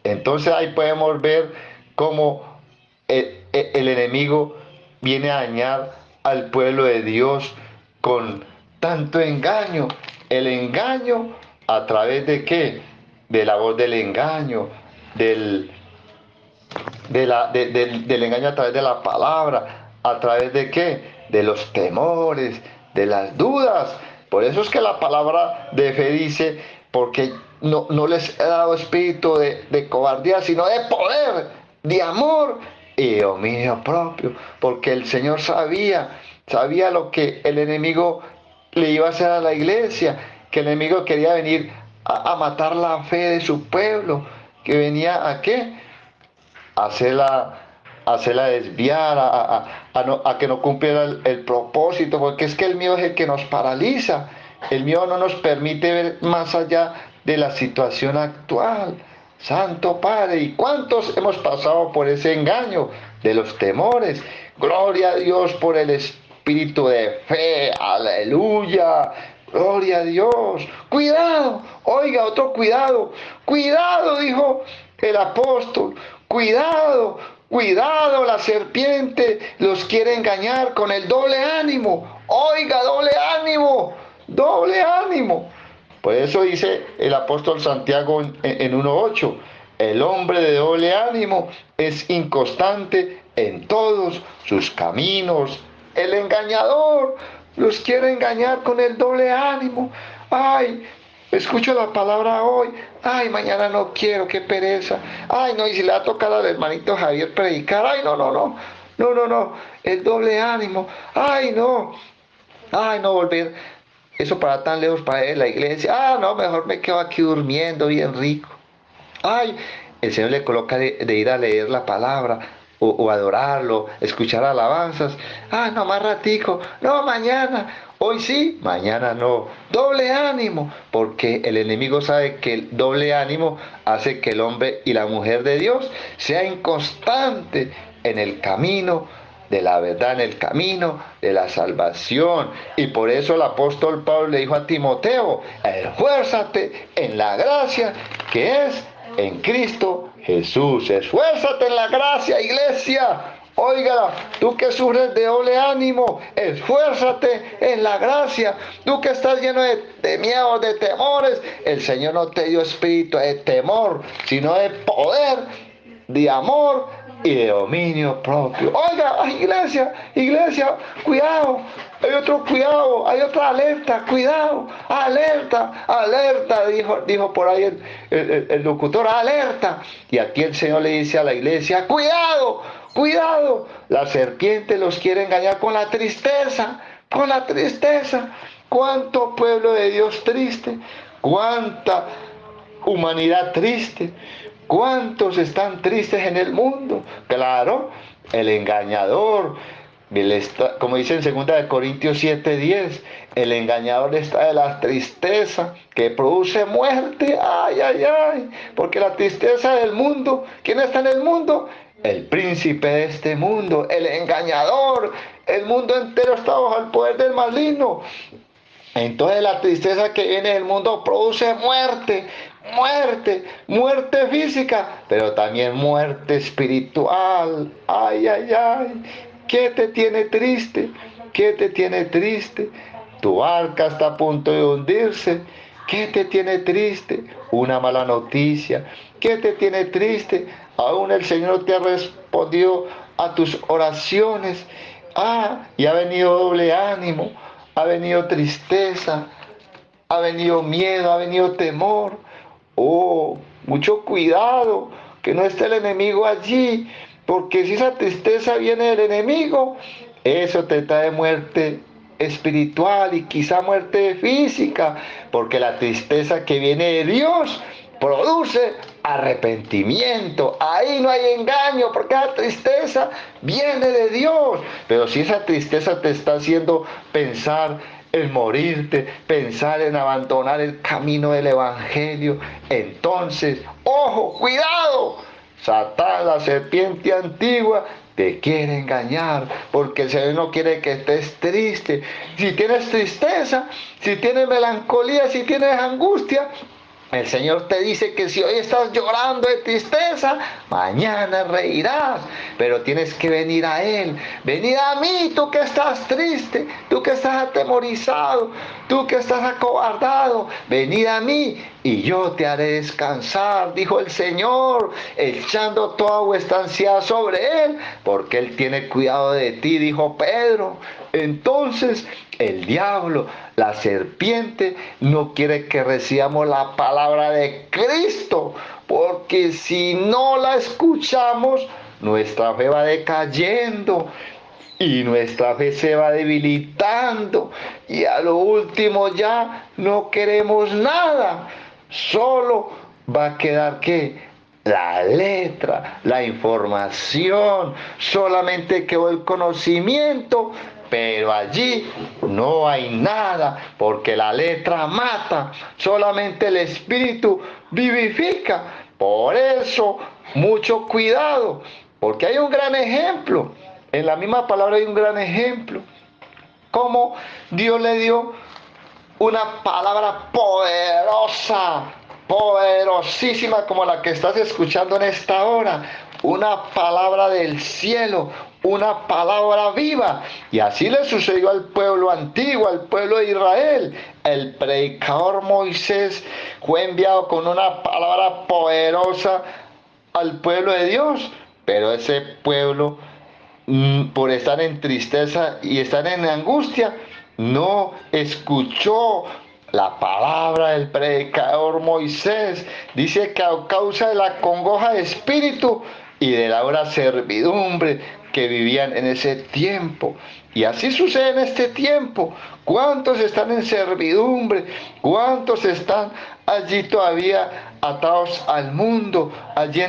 Entonces ahí podemos ver cómo el enemigo viene a dañar al pueblo de Dios con tanto engaño. El engaño a través de ¿qué? De la voz del engaño, del engaño a través de la palabra, a través de ¿qué? De los temores, de las dudas. Por eso es que la palabra de fe dice: porque no les he dado espíritu de cobardía, sino de poder, de amor y de dominio propio. Porque el Señor sabía lo que el enemigo le iba a hacer a la iglesia, que el enemigo quería venir a matar la fe de su pueblo, que venía ¿a qué? A hacerla desviar, a que no cumpliera el propósito, porque es que el miedo es el que nos paraliza. El miedo no nos permite ver más allá de la situación actual. Santo Padre, ¿y cuántos hemos pasado por ese engaño de los temores? Gloria a Dios por el espíritu de fe, aleluya. Gloria a Dios. Cuidado, oiga, otro cuidado. Cuidado, dijo el apóstol. Cuidado, cuidado, la serpiente los quiere engañar con el doble ánimo. Oiga, doble ánimo, doble ánimo. Por eso dice el apóstol Santiago en 1:8, el hombre de doble ánimo es inconstante en todos sus caminos. El engañador los quiere engañar con el doble ánimo. Ay, escucho la palabra hoy. Ay, mañana no quiero, qué pereza. Ay, no, y si le va a tocar al hermanito Javier predicar. Ay, no, el doble ánimo. Ay, no, volver. Eso para tan lejos para ir a la iglesia. Ah, no, mejor me quedo aquí durmiendo bien rico. Ay, el Señor le coloca de ir a leer la palabra o adorarlo, escuchar alabanzas. Ah, no, más ratico. No, mañana. Hoy sí, mañana no. Doble ánimo, porque el enemigo sabe que el doble ánimo hace que el hombre y la mujer de Dios sea inconstante en el camino de la verdad, en el camino de la salvación. Y por eso el apóstol Pablo le dijo a Timoteo, esfuérzate en la gracia que es en Cristo Jesús. Esfuérzate en la gracia, iglesia. Óigala, tú que sufres de doble ánimo, esfuérzate en la gracia. Tú que estás lleno de miedos, de temores, el Señor no te dio espíritu de temor, sino de poder, de amor y de dominio propio. Oiga, iglesia, cuidado. Hay otro cuidado, hay otra alerta, cuidado, alerta, dijo por ahí el locutor, alerta. Y aquí el Señor le dice a la iglesia, cuidado, la serpiente los quiere engañar con la tristeza. Cuánto pueblo de Dios triste, cuánta humanidad triste, cuántos están tristes en el mundo. Claro, el engañador, como dice en 2 Corintios 7:10, el engañador está de la tristeza que produce muerte. Ay, porque la tristeza del mundo, ¿quién está en el mundo? El príncipe de este mundo, el engañador. El mundo entero está bajo el poder del maligno. Entonces la tristeza que viene del mundo produce muerte física, pero también muerte espiritual. Ay, ¿qué te tiene triste? Tu barca está a punto de hundirse. ¿Qué te tiene triste? Una mala noticia. ¿Qué te tiene triste? Aún el Señor te ha respondido a tus oraciones. Y ha venido doble ánimo, ha venido tristeza, ha venido miedo, ha venido temor. Mucho cuidado, que no esté el enemigo allí, porque si esa tristeza viene del enemigo, eso te trae muerte espiritual y quizá muerte física, porque la tristeza que viene de Dios produce arrepentimiento. Ahí no hay engaño, porque la tristeza viene de Dios. Pero si esa tristeza te está haciendo pensar en morirte, pensar en abandonar el camino del evangelio, entonces, ojo, cuidado, Satán, la serpiente antigua, te quiere engañar, porque el Señor no quiere que estés triste. Si tienes tristeza, si tienes melancolía, si tienes angustia, el Señor te dice que si hoy estás llorando de tristeza, mañana reirás, pero tienes que venir a Él. Venid a mí, tú que estás triste, tú que estás atemorizado, tú que estás acobardado. Venid a mí y yo te haré descansar, dijo el Señor, echando toda vuestra ansiedad sobre Él, porque Él tiene cuidado de ti, dijo Pedro. Entonces, el diablo, la serpiente, no quiere que recibamos la palabra de Cristo, porque si no la escuchamos, nuestra fe va decayendo y nuestra fe se va debilitando, y a lo último ya no queremos nada. Solo va a quedar ¿qué? La letra, la información, solamente quedó el conocimiento, pero allí no hay nada, porque la letra mata, solamente el espíritu vivifica. Por eso, mucho cuidado, porque hay un gran ejemplo. En la misma palabra hay un gran ejemplo. Cómo Dios le dio una palabra poderosa, poderosísima como la que estás escuchando en esta hora. Una palabra del cielo, una palabra viva. Y así le sucedió al pueblo antiguo, al pueblo de Israel. El predicador Moisés fue enviado con una palabra poderosa al pueblo de Dios. Pero ese pueblo, por estar en tristeza y estar en angustia, no escuchó la palabra del predicador Moisés. Dice que a causa de la congoja de espíritu y de la dura servidumbre que vivían en ese tiempo. Y así sucede en este tiempo. ¿Cuántos están en servidumbre? ¿Cuántos están allí todavía atados al mundo? Allí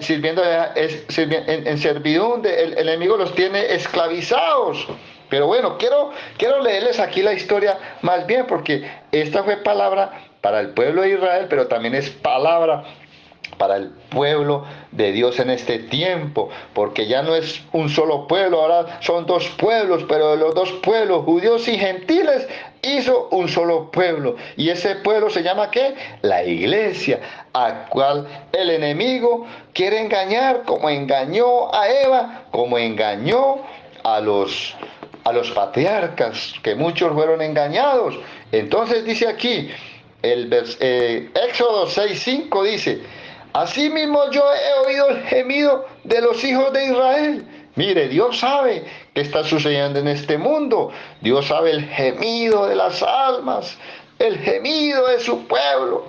sirviendo en servidumbre. El enemigo los tiene esclavizados. Pero bueno, quiero leerles aquí la historia más bien, porque esta fue palabra para el pueblo de Israel, pero también es palabra para el pueblo de Dios en este tiempo, porque ya no es un solo pueblo, ahora son dos pueblos, pero de los dos pueblos, judíos y gentiles, hizo un solo pueblo. Y ese pueblo se llama ¿qué? La iglesia, a cual el enemigo quiere engañar, como engañó a Eva, como engañó a los patriarcas, que muchos fueron engañados. Entonces dice aquí, Éxodo 6:5 dice: asimismo yo he oído el gemido de los hijos de Israel. Mire, Dios sabe qué está sucediendo en este mundo. Dios sabe el gemido de las almas, el gemido de su pueblo,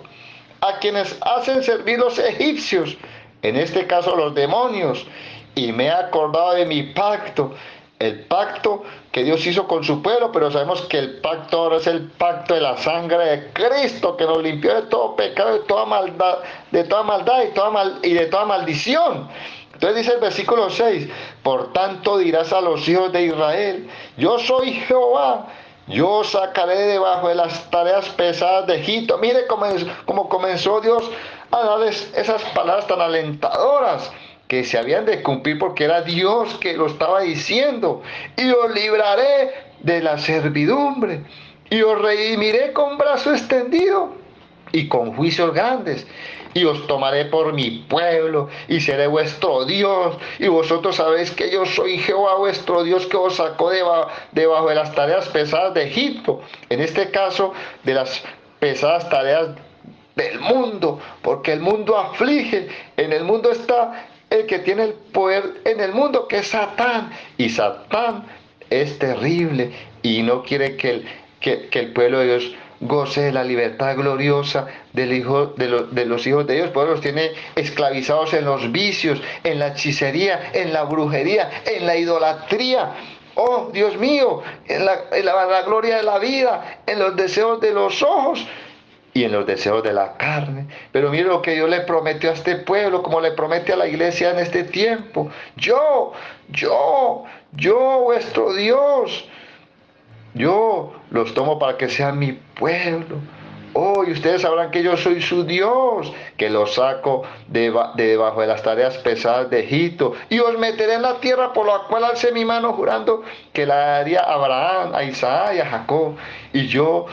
a quienes hacen servir los egipcios, en este caso los demonios. Y me he acordado de mi pacto, el pacto que Dios hizo con su pueblo, pero sabemos que el pacto ahora es el pacto de la sangre de Cristo, que nos limpió de todo pecado, de toda maldad y de toda maldición. Entonces dice el versículo 6, por tanto dirás a los hijos de Israel, yo soy Jehová, yo os sacaré debajo de las tareas pesadas de Egipto. Mire cómo comenzó Dios a darles esas palabras tan alentadoras, que se habían de cumplir porque era Dios que lo estaba diciendo. Y os libraré de la servidumbre, y os redimiré con brazo extendido y con juicios grandes, y os tomaré por mi pueblo, y seré vuestro Dios, y vosotros sabéis que yo soy Jehová vuestro Dios, que os sacó debajo de las tareas pesadas de Egipto, en este caso de las pesadas tareas del mundo, porque el mundo aflige, en el mundo está el que tiene el poder en el mundo, que es Satán, y Satán es terrible y no quiere que el pueblo de Dios goce de la libertad gloriosa de los hijos de Dios. Por eso los tiene esclavizados en los vicios, en la hechicería, en la brujería, en la idolatría. Oh, Dios mío, en la gloria de la vida, en los deseos de los ojos y en los deseos de la carne. Pero mire lo que Dios le prometió a este pueblo, como le promete a la iglesia en este tiempo. Yo, vuestro Dios, yo los tomo para que sean mi pueblo. Oh, y ustedes sabrán que yo soy su Dios, que los saco de debajo de las tareas pesadas de Egipto, y os meteré en la tierra por la cual alcé mi mano jurando que la daría a Abraham, a Isaac y a Jacob, y yo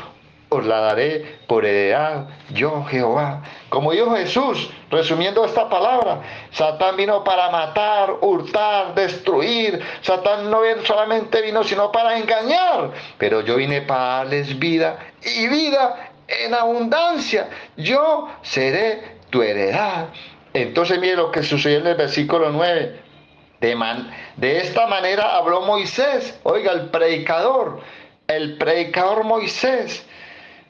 os la daré por heredad, yo Jehová. Como dijo Jesús, resumiendo esta palabra, Satán vino para matar, hurtar, destruir. Satán no solamente vino sino para engañar, pero yo vine para darles vida, y vida en abundancia. Yo seré tu heredad. Entonces mire lo que sucedió en el versículo 9. De esta manera habló Moisés, oiga, el predicador Moisés.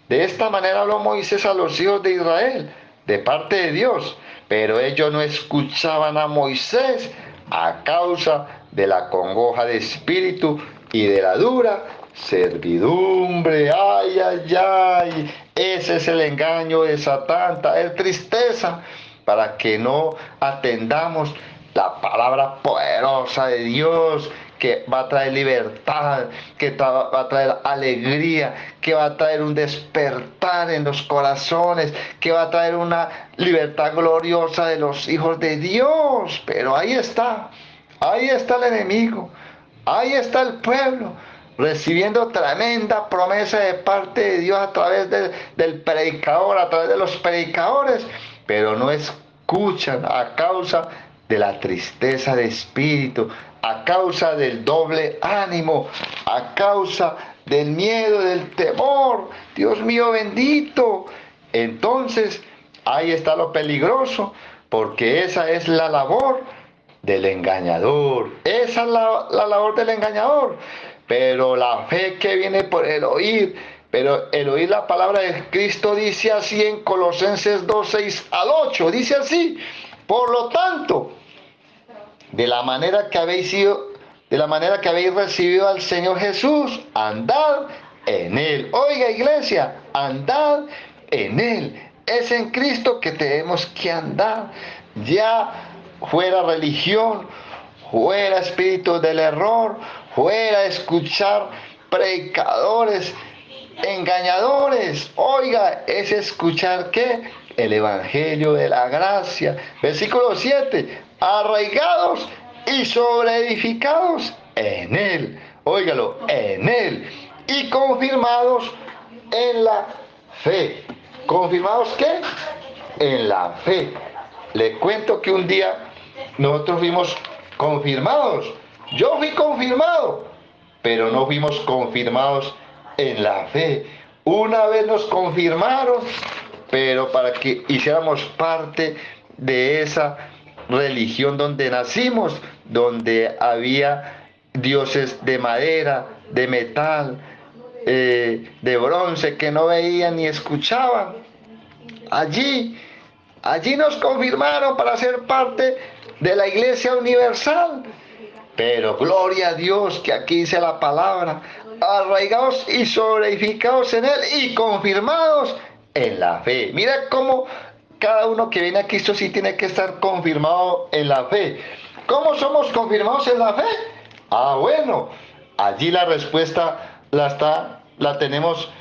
De esta manera habló Moisés a los hijos de Israel, de parte de Dios, pero ellos no escuchaban a Moisés a causa de la congoja de espíritu y de la dura servidumbre. Ay, ay, ay, ese es el engaño de Satán, traer tristeza para que no atendamos la palabra poderosa de Dios que va a traer libertad, que va a traer alegría, que va a traer un despertar en los corazones, que va a traer una libertad gloriosa de los hijos de Dios. Pero ahí está el enemigo, ahí está el pueblo, recibiendo tremenda promesa de parte de Dios a través del predicador, a través de los predicadores, pero no escuchan a causa de la tristeza de espíritu, a causa del doble ánimo, a causa del miedo, del temor. Dios mío bendito. Entonces, ahí está lo peligroso, porque esa es la labor del engañador. Esa es la labor del engañador. Pero la fe que viene por el oír, pero el oír la palabra de Cristo dice así en Colosenses 2, 6 al 8, dice así: por lo tanto, de la manera que habéis recibido al Señor Jesús, andad en Él. Oiga, iglesia, andad en Él. Es en Cristo que tenemos que andar. Ya fuera religión, fuera espíritu del error, fuera escuchar predicadores engañadores. Oiga, es escuchar ¿qué? El evangelio de la gracia. Versículo 7. Arraigados y sobreedificados en Él. Óigalo, en Él. Y confirmados en la fe. ¿Confirmados qué? En la fe. Le cuento que un día nosotros fuimos confirmados. Yo fui confirmado, pero no fuimos confirmados en la fe. Una vez nos confirmaron, pero para que hiciéramos parte de esa religión donde nacimos, donde había dioses de madera, de metal, de bronce, que no veían ni escuchaban. Allí nos confirmaron para ser parte de la Iglesia Universal. Pero gloria a Dios que aquí dice la palabra: arraigados y sobreedificados en Él y confirmados en la fe. Mira cómo cada uno que viene a Cristo sí tiene que estar confirmado en la fe. ¿Cómo somos confirmados en la fe? Ah, bueno, allí la respuesta la tenemos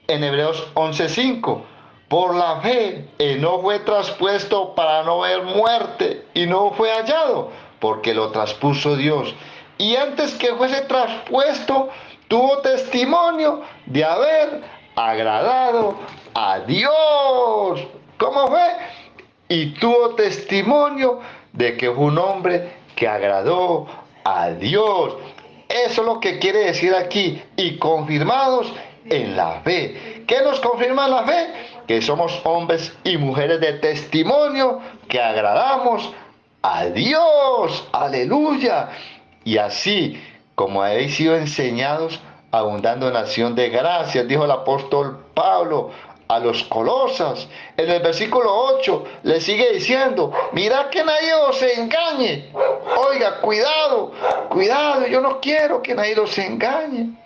en Hebreos 11:5. Por la fe, Enoc fue traspuesto para no ver muerte y no fue hallado, porque lo traspuso Dios. Y antes que fuese traspuesto, tuvo testimonio de haber agradado a Dios. ¿Cómo fue? Y tuvo testimonio de que fue un hombre que agradó a Dios. Eso es lo que quiere decir aquí. Y confirmados en la fe. ¿Qué nos confirma la fe? Que somos hombres y mujeres de testimonio, que agradamos a Dios. Aleluya. Y así como habéis sido enseñados, abundando en acción de gracias, dijo el apóstol Pablo a los Colosas. En el versículo 8 le sigue diciendo: mirad que nadie os engañe. Oiga, cuidado, yo no quiero que nadie os engañe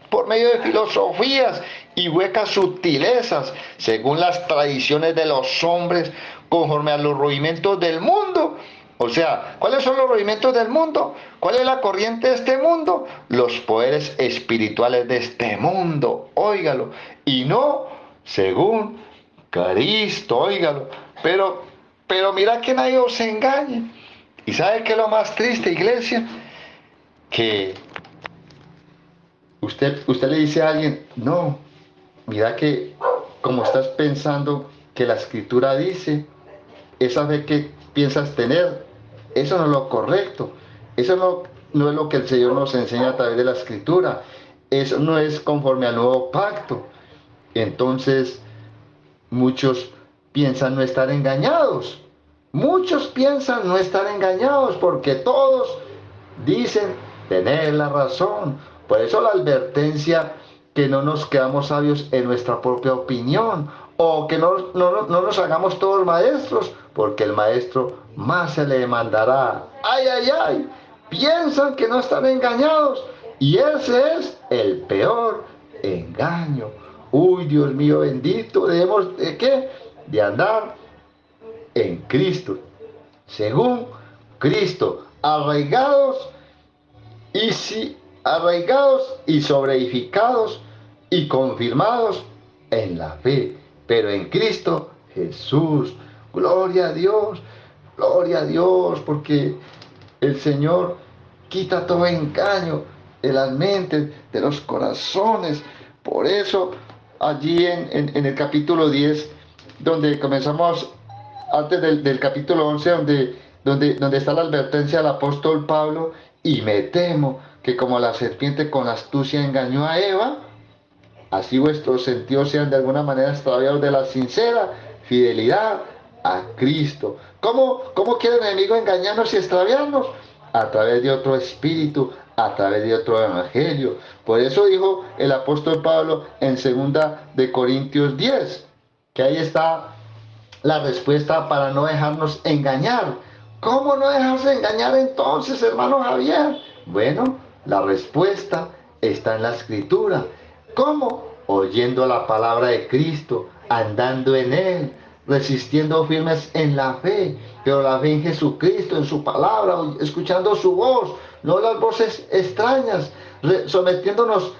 por medio de filosofías y huecas sutilezas, según las tradiciones de los hombres, conforme a los rudimentos del mundo. O sea, ¿cuáles son los rudimentos del mundo? ¿Cuál es la corriente de este mundo? Los poderes espirituales de este mundo, óigalo, y no según Cristo, óigalo. Pero mira que nadie os engañe. ¿Y sabe qué es lo más triste, iglesia? Que usted le dice a alguien: no, mira que como estás pensando que la escritura dice, esa fe que piensas tener, eso no es lo correcto, eso no es lo que el Señor nos enseña a través de la escritura, eso no es conforme al nuevo pacto. Entonces muchos piensan no estar engañados, porque todos dicen tener la razón. Por eso la advertencia, que no nos quedamos sabios en nuestra propia opinión, o que no nos hagamos todos maestros, porque el maestro más se le demandará. ¡Ay, ay, ay! Piensan que no están engañados, y ese es el peor engaño. Uy, Dios mío bendito, debemos ¿de qué? De andar en Cristo, según Cristo, arraigados y si arraigados y sobreedificados y confirmados en la fe, pero en Cristo Jesús. Gloria a Dios, porque el Señor quita todo engaño de las mentes, de los corazones. Por eso, allí en el capítulo 10, donde comenzamos, antes del capítulo 11, donde está la advertencia del apóstol Pablo, y me temo que como la serpiente con astucia engañó a Eva, así vuestros sentidos sean de alguna manera extraviados de la sincera fidelidad a Cristo. ¿Cómo quiere el enemigo engañarnos y extraviarnos? A través de otro espíritu, a través de otro evangelio. Por eso dijo el apóstol Pablo en 2 de Corintios 10, que ahí está la respuesta para no dejarnos engañar. ¿Cómo no dejarse engañar entonces, hermano Javier? Bueno, la respuesta está en la escritura. ¿Cómo? Oyendo la palabra de Cristo, andando en Él, resistiendo firmes en la fe, pero la fe en Jesucristo, en su palabra, escuchando su voz, no las voces extrañas, sometiéndonos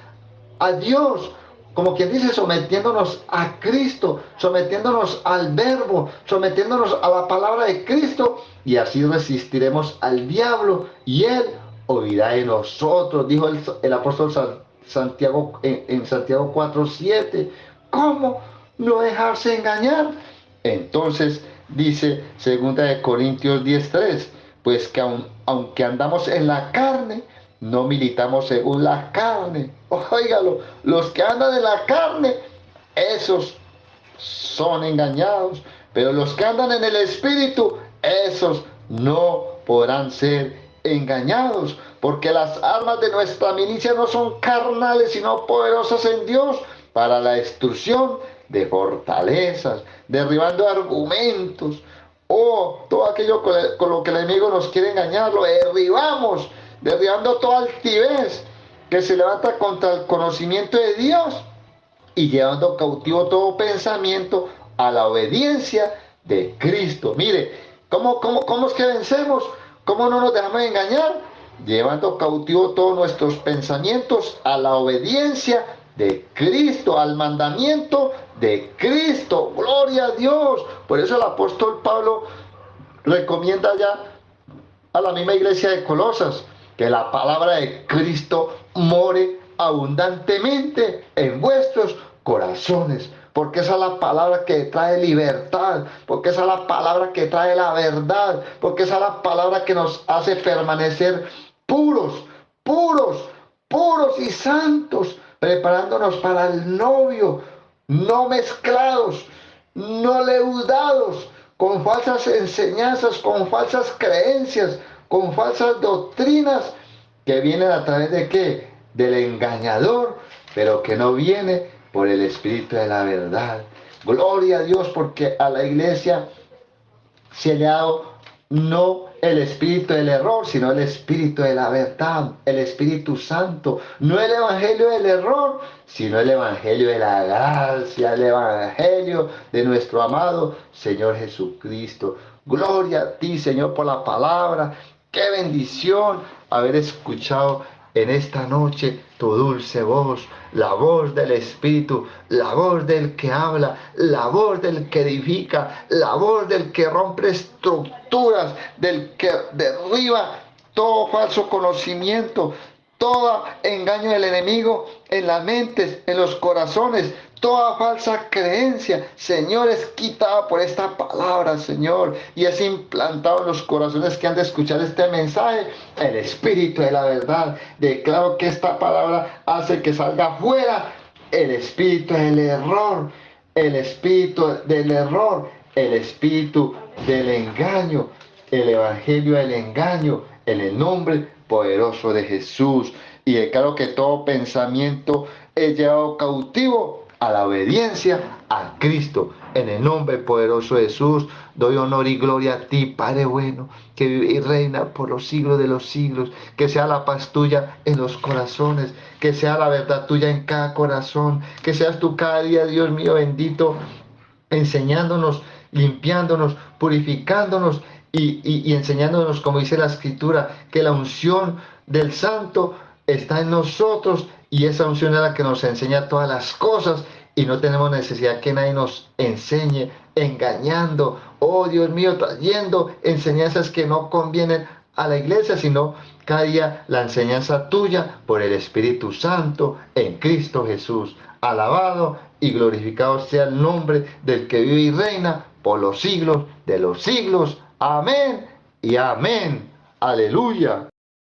a Dios, como quien dice, sometiéndonos a Cristo, sometiéndonos al verbo, sometiéndonos a la palabra de Cristo, y así resistiremos al diablo y él oirá de nosotros, dijo el apóstol Santiago en Santiago 4:7. ¿Cómo no dejarse engañar? Entonces dice 2 de Corintios 10:3, pues que aunque andamos en la carne, no militamos según la carne. Óigalo, los que andan en la carne, esos son engañados, pero los que andan en el Espíritu, esos no podrán ser engañados, porque las armas de nuestra milicia no son carnales, sino poderosas en Dios para la destrucción de fortalezas, derribando argumentos, todo aquello con lo que el enemigo nos quiere engañar, lo derribamos, derribando toda altivez que se levanta contra el conocimiento de Dios y llevando cautivo todo pensamiento a la obediencia de Cristo. Mire, ¿cómo es que vencemos? ¿Cómo no nos dejamos engañar? Llevando cautivo todos nuestros pensamientos a la obediencia de Cristo, al mandamiento de Cristo. Gloria a Dios. Por eso el apóstol Pablo recomienda ya a la misma iglesia de Colosas que la palabra de Cristo more abundantemente en vuestros corazones, porque esa es la palabra que trae libertad, porque esa es la palabra que trae la verdad, porque esa es la palabra que nos hace permanecer puros, puros y santos, preparándonos para el novio, no mezclados, no leudados con falsas enseñanzas, con falsas creencias, con falsas doctrinas que vienen a través de ¿qué? Del engañador, pero que no viene por el Espíritu de la verdad. Gloria a Dios, porque a la iglesia se le ha dado no el espíritu del error, sino el espíritu de la verdad, el Espíritu Santo. No el evangelio del error, sino el evangelio de la gracia, el evangelio de nuestro amado Señor Jesucristo. Gloria a ti, Señor, por la palabra. Qué bendición haber escuchado en esta noche tu dulce voz, la voz del Espíritu, la voz del que habla, la voz del que edifica, la voz del que rompe estructuras, del que derriba todo falso conocimiento, todo engaño del enemigo en las mentes, en los corazones, toda falsa creencia, Señor, es quitada por esta palabra, Señor, y es implantado en los corazones que han de escuchar este mensaje, el Espíritu de la verdad. Declaro que esta palabra hace que salga fuera el espíritu del error, el espíritu del error, el espíritu del engaño, el evangelio del engaño, en el nombre poderoso de Jesús. Y declaro que todo pensamiento es llevado cautivo a la obediencia a Cristo. En el nombre poderoso de Jesús, doy honor y gloria a ti, Padre bueno, que vive y reina por los siglos de los siglos. Que sea la paz tuya en los corazones, que sea la verdad tuya en cada corazón, que seas tú cada día, Dios mío bendito, enseñándonos, limpiándonos, purificándonos y enseñándonos, como dice la Escritura, que la unción del Santo está en nosotros y esa unción es la que nos enseña todas las cosas y no tenemos necesidad que nadie nos enseñe engañando, oh Dios mío, trayendo enseñanzas que no convienen a la iglesia, sino cada día la enseñanza tuya por el Espíritu Santo en Cristo Jesús. Alabado y glorificado sea el nombre del que vive y reina por los siglos de los siglos. Amén y amén. Aleluya.